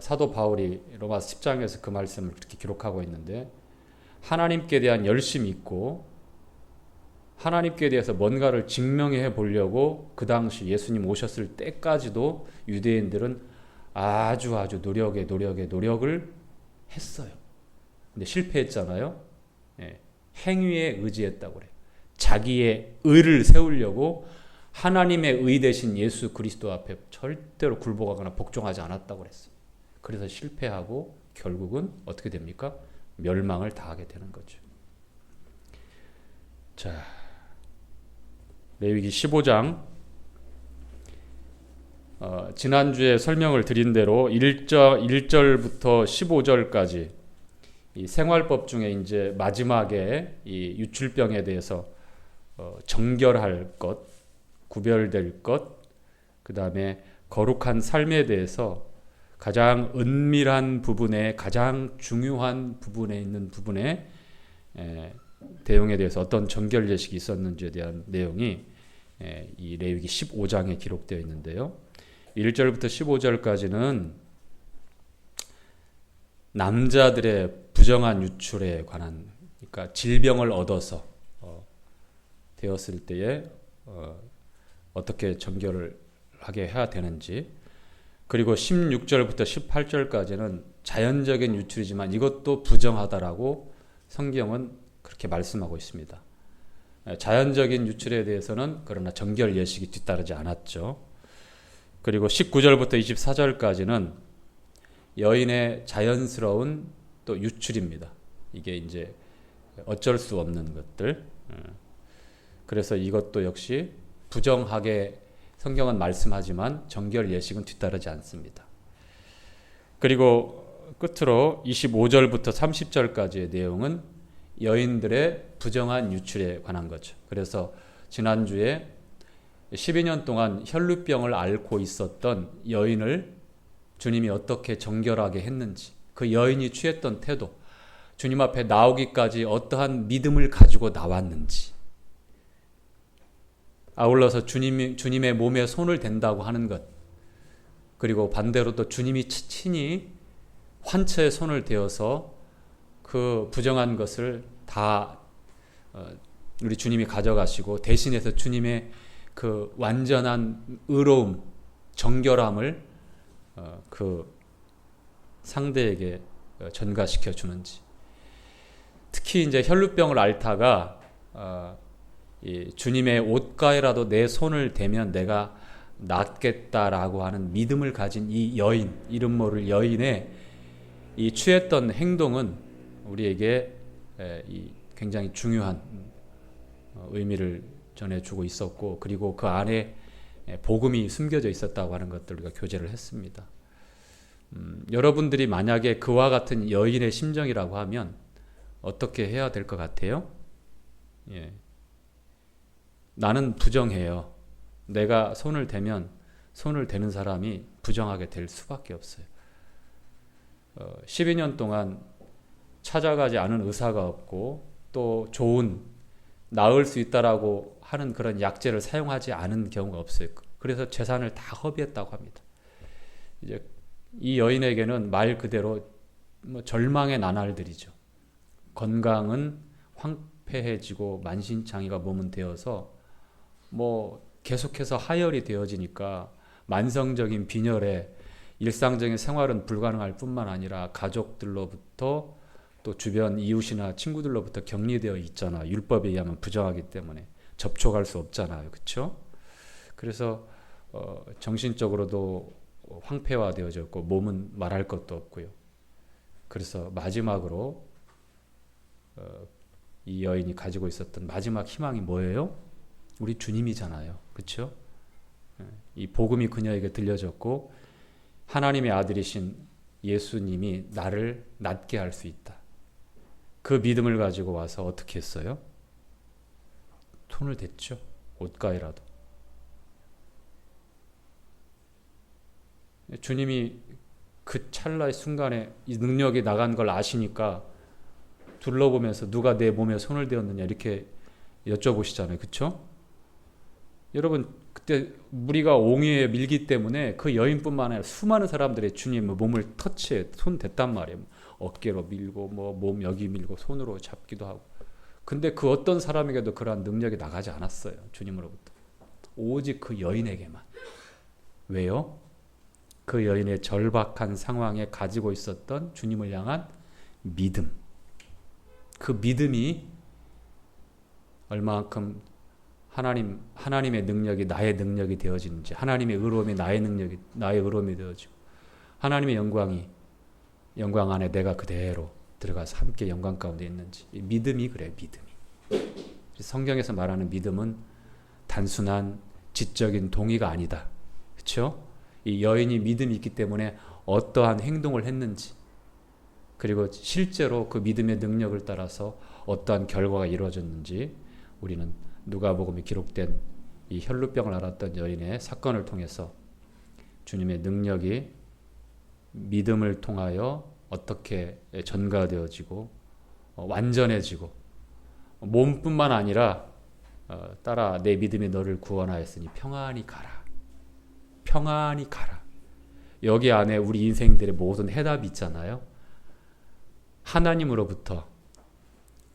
Speaker 2: 사도 바울이 로마서 10장에서 그 말씀을 그렇게 기록하고 있는데, 하나님께 대한 열심이 있고 하나님께 대해서 뭔가를 증명해 보려고 그 당시 예수님 오셨을 때까지도 유대인들은 아주 노력을 했어요. 근데 실패했잖아요. 행위에 의지했다고 그래요. 자기의 의를 세우려고 하나님의 의 대신 예수 그리스도 앞에 절대로 굴복하거나 복종하지 않았다고 그랬어요. 그래서 실패하고 결국은 어떻게 됩니까? 멸망을 당하게 되는 거죠. 자, 레위기 15장 지난주에 설명을 드린 대로 1절부터 15절까지 이 생활법 중에 이제 마지막에 이 유출병에 대해서 정결할 것, 구별될 것, 그 다음에 거룩한 삶에 대해서 가장 은밀한 부분에, 가장 중요한 부분에 있는 부분에 대용에 대해서 어떤 정결 예식이 있었는지에 대한 내용이 이 레위기 15장에 기록되어 있는데요. 1절부터 15절까지는 남자들의 부정한 유출에 관한, 그러니까 질병을 얻어서 되었을 때에 어떻게 정결을 하게 해야 되는지, 그리고 16절부터 18절까지는 자연적인 유출이지만 이것도 부정하다라고 성경은 그렇게 말씀하고 있습니다. 자연적인 유출에 대해서는 그러나 정결 예식이 뒤따르지 않았죠. 그리고 19절부터 24절까지는 여인의 자연스러운 또 유출입니다. 이게 이제 어쩔 수 없는 것들. 그래서 이것도 역시 부정하게 성경은 말씀하지만 정결 예식은 뒤따르지 않습니다. 그리고 끝으로 25절부터 30절까지의 내용은 여인들의 부정한 유출에 관한 거죠. 그래서 지난주에 12년 동안 혈루병을 앓고 있었던 여인을 주님이 어떻게 정결하게 했는지, 그 여인이 취했던 태도, 주님 앞에 나오기까지 어떠한 믿음을 가지고 나왔는지, 아울러서 주님의 몸에 손을 댄다고 하는 것, 그리고 반대로 또 주님이 친히 환처에 손을 대어서 그 부정한 것을 다 우리 주님이 가져가시고 대신해서 주님의 그 완전한 의로움, 정결함을 그 상대에게 전가시켜 주는지. 특히 이제 혈루병을 앓다가 이 주님의 옷가에라도 내 손을 대면 내가 낫겠다라고 하는 믿음을 가진 이 여인, 이름 모를 여인의 이 취했던 행동은 우리에게 이 굉장히 중요한 의미를 전해주고 있었고, 그리고 그 안에 복음이 숨겨져 있었다고 하는 것들을 우리가 교제를 했습니다. 여러분들이 만약에 그와 같은 여인의 심정이라고 하면 어떻게 해야 될 것 같아요? 예. 나는 부정해요. 내가 손을 대면 손을 대는 사람이 부정하게 될 수밖에 없어요. 12년 동안 찾아가지 않은 의사가 없고 또 좋은 나을 수 있다라고 하는 그런 약재를 사용하지 않은 경우가 없어요. 그래서 재산을 다 허비했다고 합니다. 이제 이 여인에게는 말 그대로 절망의 나날들이죠. 건강은 황폐해지고 만신창이가 몸은 되어서 계속해서 하혈이 되어지니까 만성적인 빈혈에 일상적인 생활은 불가능할 뿐만 아니라 가족들로부터 또 주변 이웃이나 친구들로부터 격리되어 있잖아. 율법에 의하면 부정하기 때문에 접촉할 수 없잖아요. 그렇죠? 그래서 정신적으로도 황폐화되어졌고 몸은 말할 것도 없고요. 그래서 마지막으로 이 여인이 가지고 있었던 마지막 희망이 뭐예요? 우리 주님이잖아요. 그렇죠? 이 복음이 그녀에게 들려졌고 하나님의 아들이신 예수님이 나를 낫게 할 수 있다. 그 믿음을 가지고 와서 어떻게 했어요? 손을 댔죠. 옷가에라도. 주님이 그 찰나의 순간에 이 능력이 나간 걸 아시니까 둘러보면서 누가 내 몸에 손을 대었느냐 이렇게 여쭤보시잖아요. 그렇죠? 여러분 그때 무리가 옹이에 밀기 때문에 그 여인뿐만 아니라 수많은 사람들이 주님의 몸을 터치해 손 댔단 말이에요. 어깨로 밀고 몸 여기 밀고 손으로 잡기도 하고. 근데 그 어떤 사람에게도 그러한 능력이 나가지 않았어요. 주님으로부터. 오직 그 여인에게만. 왜요? 그 여인의 절박한 상황에 가지고 있었던 주님을 향한 믿음. 그 믿음이 얼마만큼 하나님의 능력이 나의 능력이 되어지는지, 하나님의 의로움이 나의 의로움이 되어지고, 하나님의 영광 안에 내가 그대로 들어가서 함께 영광 가운데 있는지. 이 믿음이 그래, 믿음이. 성경에서 말하는 믿음은 단순한 지적인 동의가 아니다. 그렇죠? 이 여인이 믿음이 있기 때문에 어떠한 행동을 했는지, 그리고 실제로 그 믿음의 능력을 따라서 어떠한 결과가 이루어졌는지 우리는 누가복음에 기록된 이 혈루병을 앓았던 여인의 사건을 통해서 주님의 능력이 믿음을 통하여 어떻게 전가되어지고 완전해지고 몸뿐만 아니라 따라 내 믿음이 너를 구원하였으니 평안히 가라. 평안히 가라. 여기 안에 우리 인생들의 모든 해답이 있잖아요. 하나님으로부터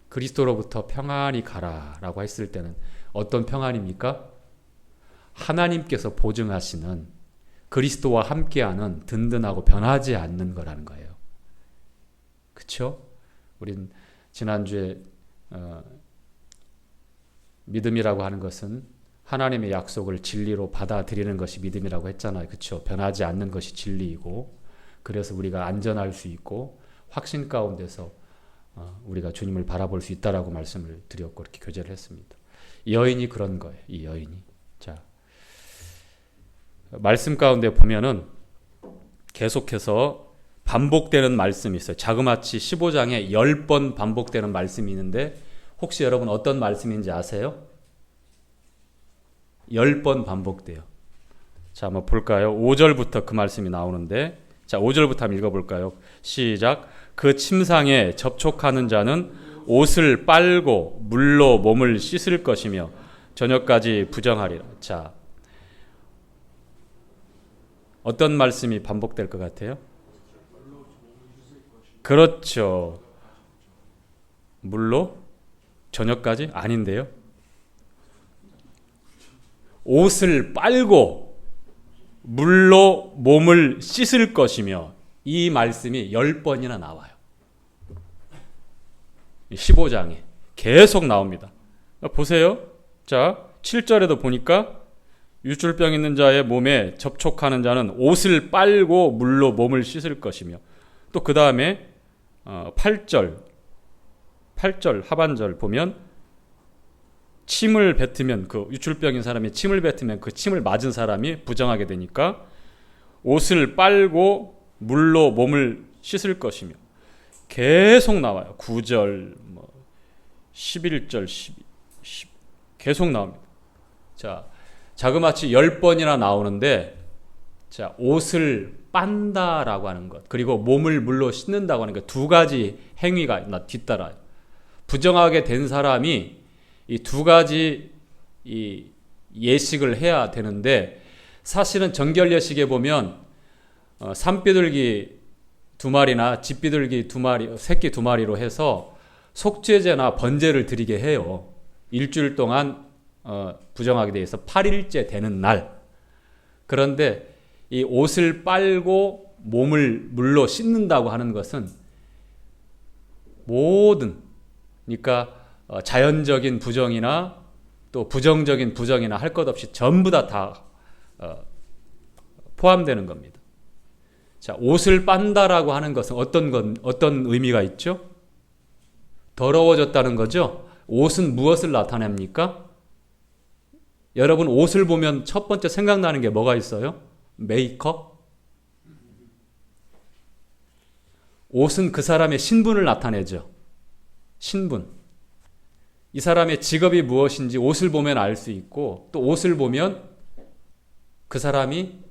Speaker 2: 그리스도로부터 평안히 가라라고 했을 때는 어떤 평안입니까? 하나님께서 보증하시는 그리스도와 함께하는 든든하고 변하지 않는 거라는 거예요. 그렇죠? 우린 지난주에 믿음이라고 하는 것은 하나님의 약속을 진리로 받아들이는 것이 믿음이라고 했잖아요. 그렇죠? 변하지 않는 것이 진리이고, 그래서 우리가 안전할 수 있고 확신 가운데서 우리가 주님을 바라볼 수 있다라고 말씀을 드렸고 이렇게 교제를 했습니다. 이 여인이 그런 거예요. 이 여인이. 자, 말씀 가운데 보면은 계속해서 반복되는 말씀이 있어요. 자그마치 15장에 10번 반복되는 말씀이 있는데 혹시 여러분 어떤 말씀인지 아세요? 10번 반복돼요. 자, 한번 볼까요? 5절부터 그 말씀이 나오는데, 자, 5절부터 한번 읽어볼까요? 시작. 그 침상에 접촉하는 자는 옷을 빨고 물로 몸을 씻을 것이며 저녁까지 부정하리라. 자, 어떤 말씀이 반복될 것 같아요? 그렇죠. 물로 저녁까지? 아닌데요. 옷을 빨고 물로 몸을 씻을 것이며, 이 말씀이 10번이나 나와요. 15장에 계속 나옵니다. 보세요. 자, 7절에도 보니까 유출병 있는 자의 몸에 접촉하는 자는 옷을 빨고 물로 몸을 씻을 것이며, 또 그 다음에 8절 하반절 보면 침을 뱉으면, 그 유출병인 사람이 침을 뱉으면 그 침을 맞은 사람이 부정하게 되니까 옷을 빨고 물로 몸을 씻을 것이며, 계속 나와요. 9절, 11절, 10 계속 나옵니다. 자, 자그마치 10번이나 나오는데, 자, 옷을 빤다라고 하는 것, 그리고 몸을 물로 씻는다고 하는 것, 두 가지 행위가 뒤따라요. 부정하게 된 사람이 이 두 가지 이 예식을 해야 되는데, 사실은 정결 예식에 보면 산비둘기 2마리나 집비둘기 2마리, 새끼 2마리로 해서 속죄제나 번제를 드리게 해요. 일주일 동안 부정하게 돼 있어 8일째 되는 날. 그런데 이 옷을 빨고 몸을 물로 씻는다고 하는 것은 모든, 그러니까 자연적인 부정이나 또 부정적인 부정이나 할 것 없이 전부 다 포함되는 겁니다. 자, 옷을 빤다라고 하는 것은 어떤 의미가 있죠? 더러워졌다는 거죠. 옷은 무엇을 나타냅니까? 여러분, 옷을 보면 첫 번째 생각나는 게 뭐가 있어요? 메이크업? 옷은 그 사람의 신분을 나타내죠. 신분. 이 사람의 직업이 무엇인지 옷을 보면 알 수 있고, 또 옷을 보면 그 사람의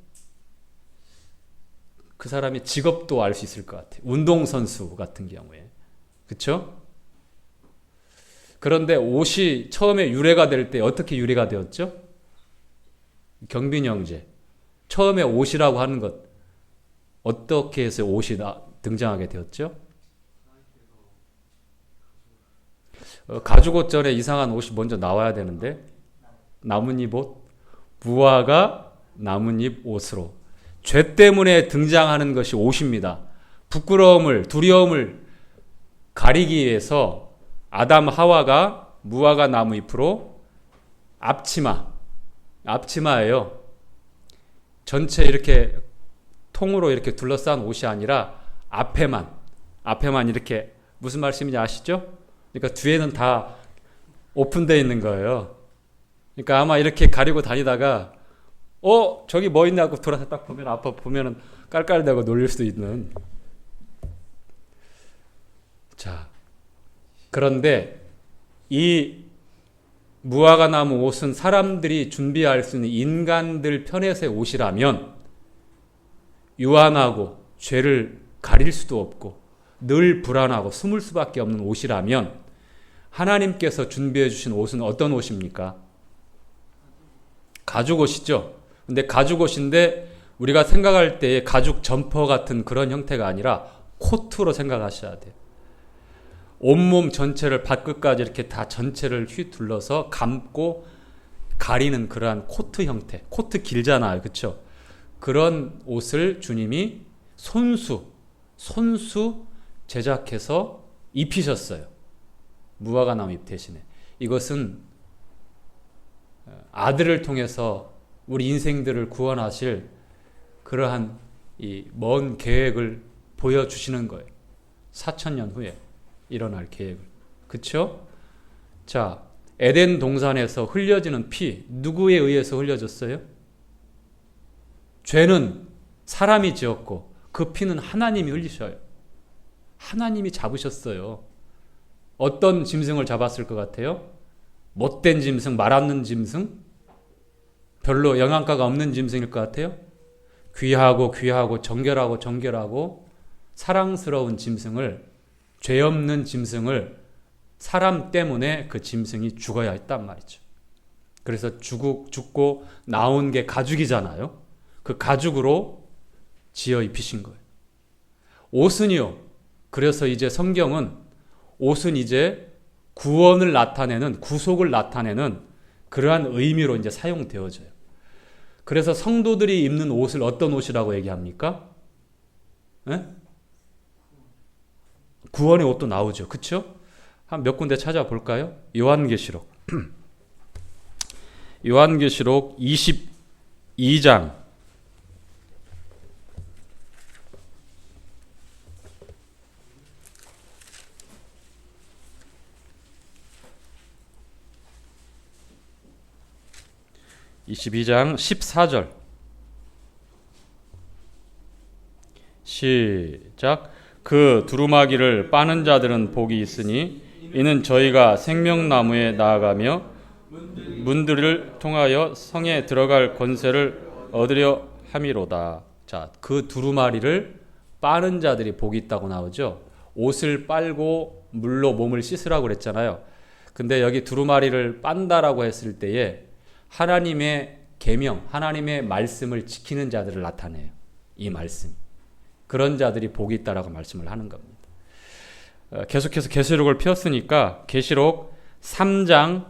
Speaker 2: 직업도 알 수 있을 것 같아요. 운동선수 같은 경우에. 그렇죠? 그런데 옷이 처음에 유래가 될 때 어떻게 유래가 되었죠? 경빈 형제. 처음에 옷이라고 하는 것, 어떻게 해서 옷이 등장하게 되었죠? 가죽옷 전에 이상한 옷이 먼저 나와야 되는데, 나뭇잎 옷, 무화과 나뭇잎 옷으로. 죄 때문에 등장하는 것이 옷입니다. 부끄러움을, 두려움을 가리기 위해서 아담 하와가 무화과 나무잎으로 앞치마예요. 전체 이렇게 통으로 이렇게 둘러싼 옷이 아니라 앞에만 이렇게, 무슨 말씀인지 아시죠? 그러니까 뒤에는 다 오픈되어 있는 거예요. 그러니까 아마 이렇게 가리고 다니다가 저기 뭐 있냐고 돌아서 딱 보면 앞에 보면은 깔깔대고 놀릴 수도 있는. 자, 그런데 이 무화과 나무 옷은 사람들이 준비할 수 있는 인간들 편에서의 옷이라면 유한하고 죄를 가릴 수도 없고 늘 불안하고 숨을 수밖에 없는 옷이라면, 하나님께서 준비해 주신 옷은 어떤 옷입니까? 가죽옷이죠. 근데 가죽옷인데 우리가 생각할 때 가죽 점퍼 같은 그런 형태가 아니라 코트로 생각하셔야 돼요. 온몸 전체를 발끝까지 이렇게 다 전체를 휘둘러서 감고 가리는 그러한 코트 형태. 코트 길잖아요. 그렇죠? 그런 옷을 주님이 손수 제작해서 입히셨어요. 무화과 나무 잎 대신에. 이것은 아들을 통해서 우리 인생들을 구원하실 그러한 이 먼 계획을 보여주시는 거예요. 4,000년 후에 일어날 계획을. 그렇죠? 자, 에덴 동산에서 흘려지는 피, 누구에 의해서 흘려졌어요? 죄는 사람이 지었고 그 피는 하나님이 흘리셔요. 하나님이 잡으셨어요. 어떤 짐승을 잡았을 것 같아요? 못된 짐승, 말 없는 짐승? 별로 영양가가 없는 짐승일 것 같아요? 귀하고 정결하고 사랑스러운 짐승을, 죄 없는 짐승을 사람 때문에 그 짐승이 죽어야 했단 말이죠. 그래서 죽고 나온 게 가죽이잖아요. 그 가죽으로 지어 입히신 거예요. 옷은요. 그래서 이제 성경은 옷은 이제 구원을 나타내는, 구속을 나타내는 그러한 의미로 이제 사용되어져요. 그래서 성도들이 입는 옷을 어떤 옷이라고 얘기합니까? 에? 구원의 옷도 나오죠. 그렇죠? 한 몇 군데 찾아볼까요? 요한계시록 22장 22장 14절 시작. 그 두루마기를 빠는 자들은 복이 있으니 이는 저희가 생명나무에 나아가며 문들을 통하여 성에 들어갈 권세를 얻으려 함이로다. 자, 그 두루마리를 빠는 자들이 복이 있다고 나오죠. 옷을 빨고 물로 몸을 씻으라고 그랬잖아요. 근데 여기 두루마리를 빤다라고 했을 때에 하나님의 계명, 하나님의 말씀을 지키는 자들을 나타내요. 이 말씀. 그런 자들이 복이 있다라고 말씀을 하는 겁니다. 계속해서 계시록을 폈으니까 계시록 3장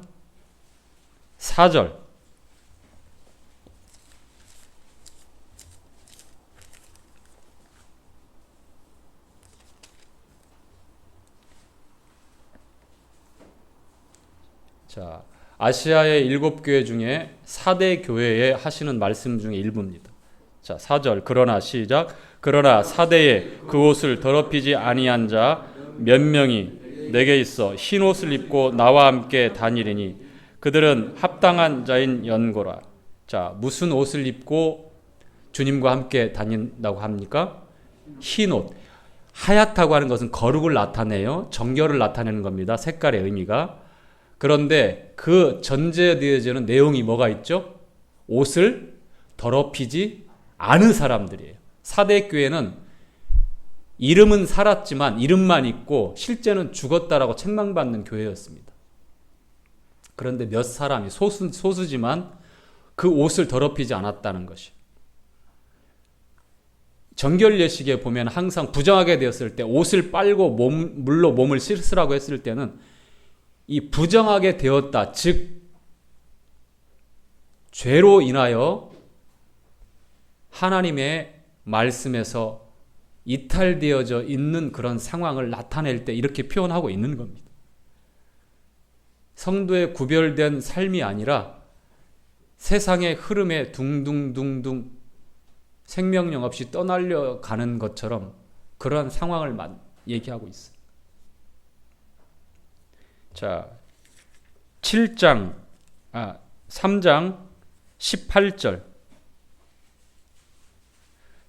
Speaker 2: 4절 자, 아시아의 7교회 중에 4대 교회에 하시는 말씀 중에 일부입니다. 자, 4절. 그러나 시작. 그러나 4대에 그 옷을 더럽히지 아니한 자 몇 명이 내게 있어 흰 옷을 입고 나와 함께 다니리니 그들은 합당한 자인 연고라. 자, 무슨 옷을 입고 주님과 함께 다닌다고 합니까? 흰 옷. 하얗다고 하는 것은 거룩을 나타내요. 정결을 나타내는 겁니다. 색깔의 의미가. 그런데 그 전제되어지는 내용이 뭐가 있죠? 옷을 더럽히지 않은 사람들이에요. 사대교회는 이름은 살았지만 이름만 있고 실제는 죽었다라고 책망받는 교회였습니다. 그런데 몇 사람이 소수지만 그 옷을 더럽히지 않았다는 것이. 정결 예식에 보면 항상 부정하게 되었을 때 옷을 빨고 물로 몸을 씻으라고 했을 때는 이 부정하게 되었다, 즉 죄로 인하여 하나님의 말씀에서 이탈되어져 있는 그런 상황을 나타낼 때 이렇게 표현하고 있는 겁니다. 성도의 구별된 삶이 아니라 세상의 흐름에 둥둥둥둥 생명력 없이 떠날려 가는 것처럼 그러한 상황을 얘기하고 있어요. 자, 3장 18절.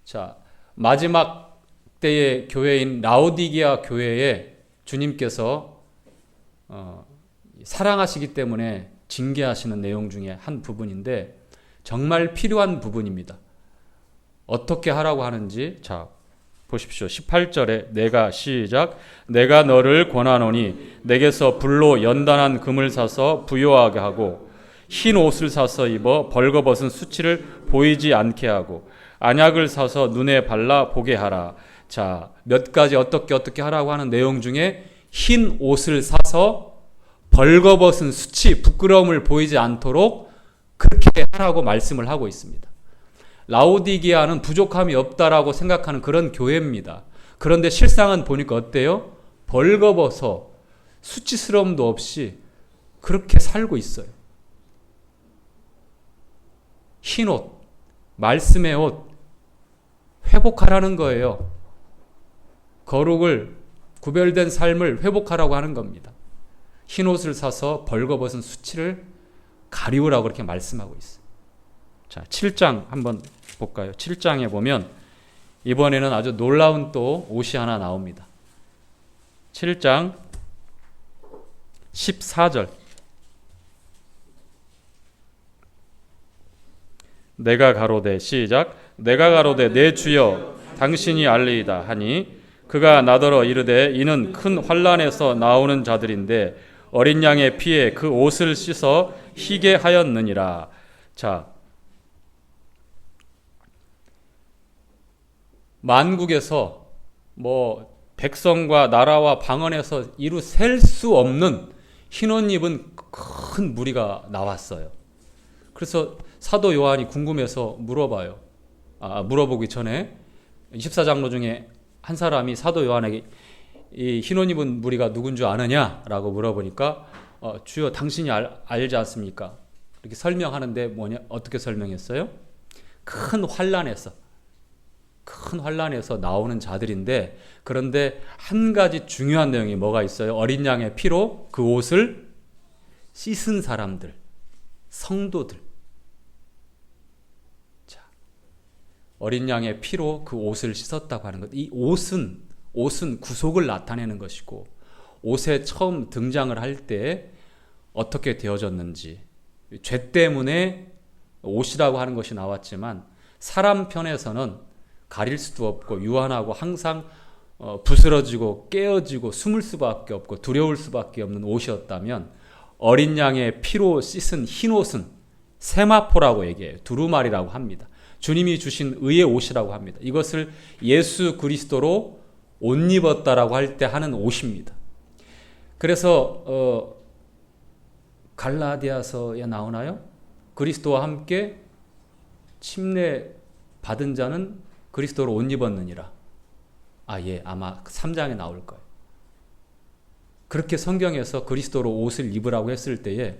Speaker 2: 자, 마지막 때의 교회인 라오디게아 교회에 주님께서 사랑하시기 때문에 징계하시는 내용 중에 한 부분인데 정말 필요한 부분입니다. 어떻게 하라고 하는지 자 보십시오. 18절에 내가 시작. 내가 너를 권하노니 내게서 불로 연단한 금을 사서 부요하게 하고 흰 옷을 사서 입어 벌거벗은 수치를 보이지 않게 하고 안약을 사서 눈에 발라 보게 하라. 자, 몇 가지 어떻게 하라고 하는 내용 중에 흰 옷을 사서 벌거벗은 수치, 부끄러움을 보이지 않도록 그렇게 하라고 말씀을 하고 있습니다. 라오디게아는 부족함이 없다라고 생각하는 그런 교회입니다. 그런데 실상은 보니까 어때요? 벌거벗어 수치스러움도 없이 그렇게 살고 있어요. 흰 옷, 말씀의 옷 회복하라는 거예요. 거룩을, 구별된 삶을 회복하라고 하는 겁니다. 흰 옷을 사서 벌거벗은 수치를 가리우라고 그렇게 말씀하고 있어요. 자, 7장 한번 볼까요? 7장에 보면 이번에는 아주 놀라운 또 옷이 하나 나옵니다. 7장 14절. 내가 가로되 시작. 내가 가로되 내 주여 당신이 알리이다 하니 그가 나더러 이르되 이는 큰 환난에서 나오는 자들인데 어린 양의 피에 그 옷을 씻어 희게 하였느니라. 자, 만국에서 뭐 백성과 나라와 방언에서 이루 셀 수 없는 흰옷 입은 큰 무리가 나왔어요. 그래서 사도 요한이 궁금해서 물어보기 전에 24장로 중에 한 사람이 사도 요한에게 이 흰옷 입은 무리가 누군 줄 아느냐라고 물어보니까 주여 당신이 알지 않습니까? 이렇게 설명하는데 어떻게 설명했어요? 큰 환난에서 나오는 자들인데, 그런데 한 가지 중요한 내용이 뭐가 있어요? 어린 양의 피로 그 옷을 씻은 사람들, 성도들. 자, 어린 양의 피로 그 옷을 씻었다고 하는 것. 이 옷은 구속을 나타내는 것이고, 옷에 처음 등장을 할 때 어떻게 되어졌는지, 죄 때문에 옷이라고 하는 것이 나왔지만 사람 편에서는 가릴 수도 없고 유한하고 항상 부스러지고 깨어지고 숨을 수밖에 없고 두려울 수밖에 없는 옷이었다면, 어린 양의 피로 씻은 흰 옷은 세마포라고 얘기해요. 두루마리라고 합니다. 주님이 주신 의의 옷이라고 합니다. 이것을 예수 그리스도로 옷 입었다라고 할 때 하는 옷입니다. 그래서 갈라디아서에 나오나요? 그리스도와 함께 침례 받은 자는 그리스도로 옷 입었느니라. 아마 3장에 나올 거예요. 그렇게 성경에서 그리스도로 옷을 입으라고 했을 때에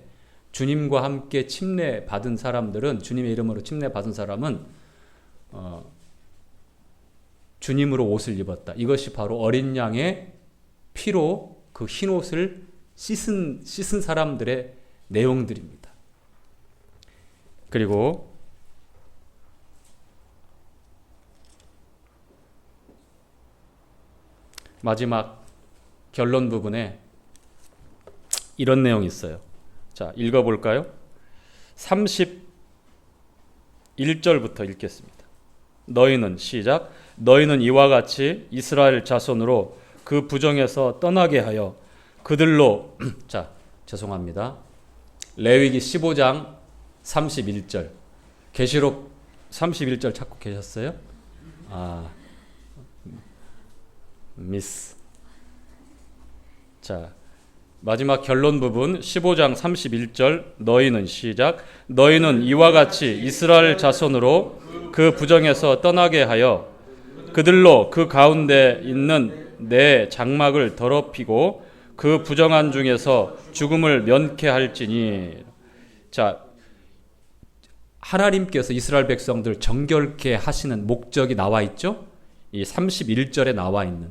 Speaker 2: 주님과 함께 침례 받은 사람들은, 주님의 이름으로 침례 받은 사람은 주님으로 옷을 입었다. 이것이 바로 어린 양의 피로 그 흰 옷을 씻은 사람들의 내용들입니다. 그리고 마지막 결론 부분에 이런 내용이 있어요. 자, 읽어볼까요? 31절부터 읽겠습니다. 너희는 시작. 너희는 이와 같이 이스라엘 자손으로 그 부정에서 떠나게 하여 그들로 자, 죄송합니다. 레위기 15장 31절. 계시록 31절 찾고 계셨어요? 미스. 자, 마지막 결론 부분 15장 31절. 너희는 시작. 너희는 이와 같이 이스라엘 자손으로 그 부정에서 떠나게 하여 그들로 그 가운데 있는 내 장막을 더럽히고 그 부정한 중에서 죽음을 면케 할지니. 자, 하나님께서 이스라엘 백성들 정결케 하시는 목적이 나와 있죠? 이 31절에 나와 있는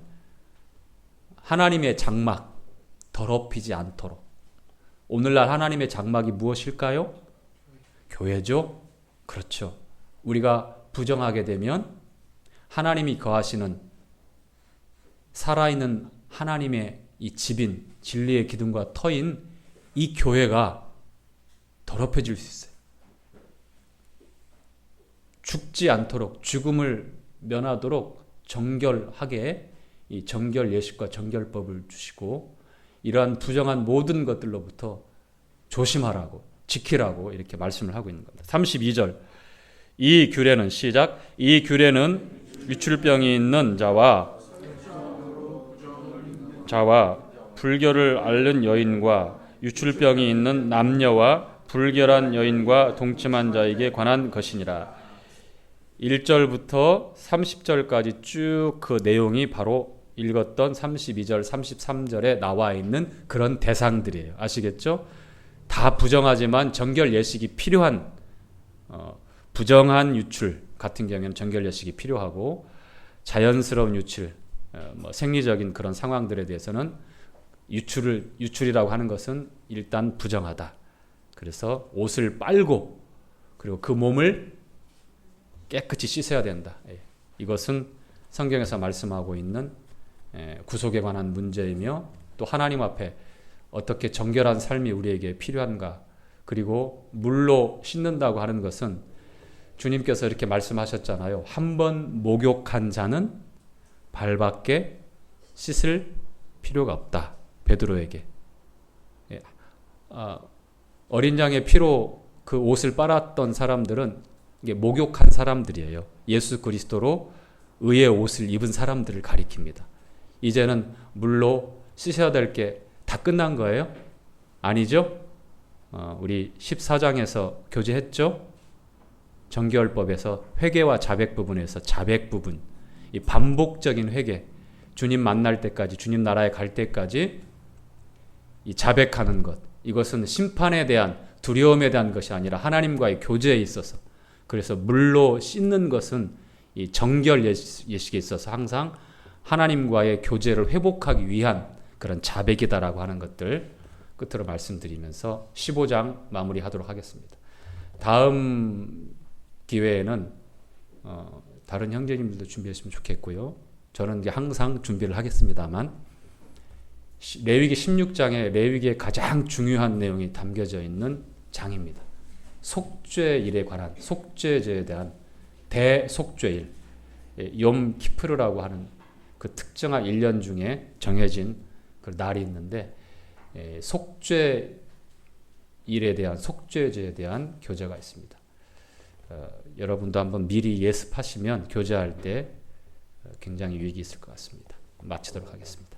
Speaker 2: 하나님의 장막, 더럽히지 않도록. 오늘날 하나님의 장막이 무엇일까요? 교회죠? 그렇죠. 우리가 부정하게 되면 하나님이 거하시는 살아있는 하나님의 이 집인 진리의 기둥과 터인 이 교회가 더럽혀질 수 있어요. 죽지 않도록, 죽음을 면하도록 정결하게 이 정결 예식과 정결법을 주시고, 이러한 부정한 모든 것들로부터 조심하라고, 지키라고 이렇게 말씀을 하고 있는 겁니다. 32절. 이 규례는 시작. 이 규례는 유출병이 있는 자와 불결을 앓는 여인과 유출병이 있는 남녀와 불결한 여인과 동침한 자에게 관한 것이니라. 1절부터 30절까지 쭉 그 내용이 바로 읽었던 32절, 33절에 나와 있는 그런 대상들이에요. 아시겠죠? 다 부정하지만 정결 예식이 필요한, 부정한 유출 같은 경우에는 정결 예식이 필요하고, 자연스러운 유출, 생리적인 그런 상황들에 대해서는 유출이라고 하는 것은 일단 부정하다. 그래서 옷을 빨고 그리고 그 몸을 깨끗이 씻어야 된다. 이것은 성경에서 말씀하고 있는 구속에 관한 문제이며 또 하나님 앞에 어떻게 정결한 삶이 우리에게 필요한가, 그리고 물로 씻는다고 하는 것은 주님께서 이렇게 말씀하셨잖아요. 한 번 목욕한 자는 발밖에 씻을 필요가 없다. 베드로에게. 어린 양의 피로 그 옷을 빨았던 사람들은 이게 목욕한 사람들이에요. 예수 그리스도로 의의 옷을 입은 사람들을 가리킵니다. 이제는 물로 씻어야 될 게 다 끝난 거예요? 아니죠? 우리 14장에서 교제했죠? 정결법에서 회개와 자백 부분에서 자백 부분, 이 반복적인 회개, 주님 만날 때까지, 주님 나라에 갈 때까지 이 자백하는 것, 이것은 심판에 대한 두려움에 대한 것이 아니라 하나님과의 교제에 있어서, 그래서 물로 씻는 것은 이 정결 예식에 있어서 항상 하나님과의 교제를 회복하기 위한 그런 자백이다라고 하는 것들 끝으로 말씀드리면서 15장 마무리하도록 하겠습니다. 다음 기회에는 다른 형제님들도 준비했으면 좋겠고요. 저는 이제 항상 준비를 하겠습니다만, 레위기 16장에 레위기의 가장 중요한 내용이 담겨져 있는 장입니다. 속죄일에 관한, 속죄제에 대한 대속죄일, 욤 키프르라고 하는 그 특정한 1년 중에 정해진 그 날이 있는데, 속죄일에 대한, 속죄제에 대한 교제가 있습니다. 여러분도 한번 미리 예습하시면 교제할 때 굉장히 유익이 있을 것 같습니다. 마치도록 하겠습니다.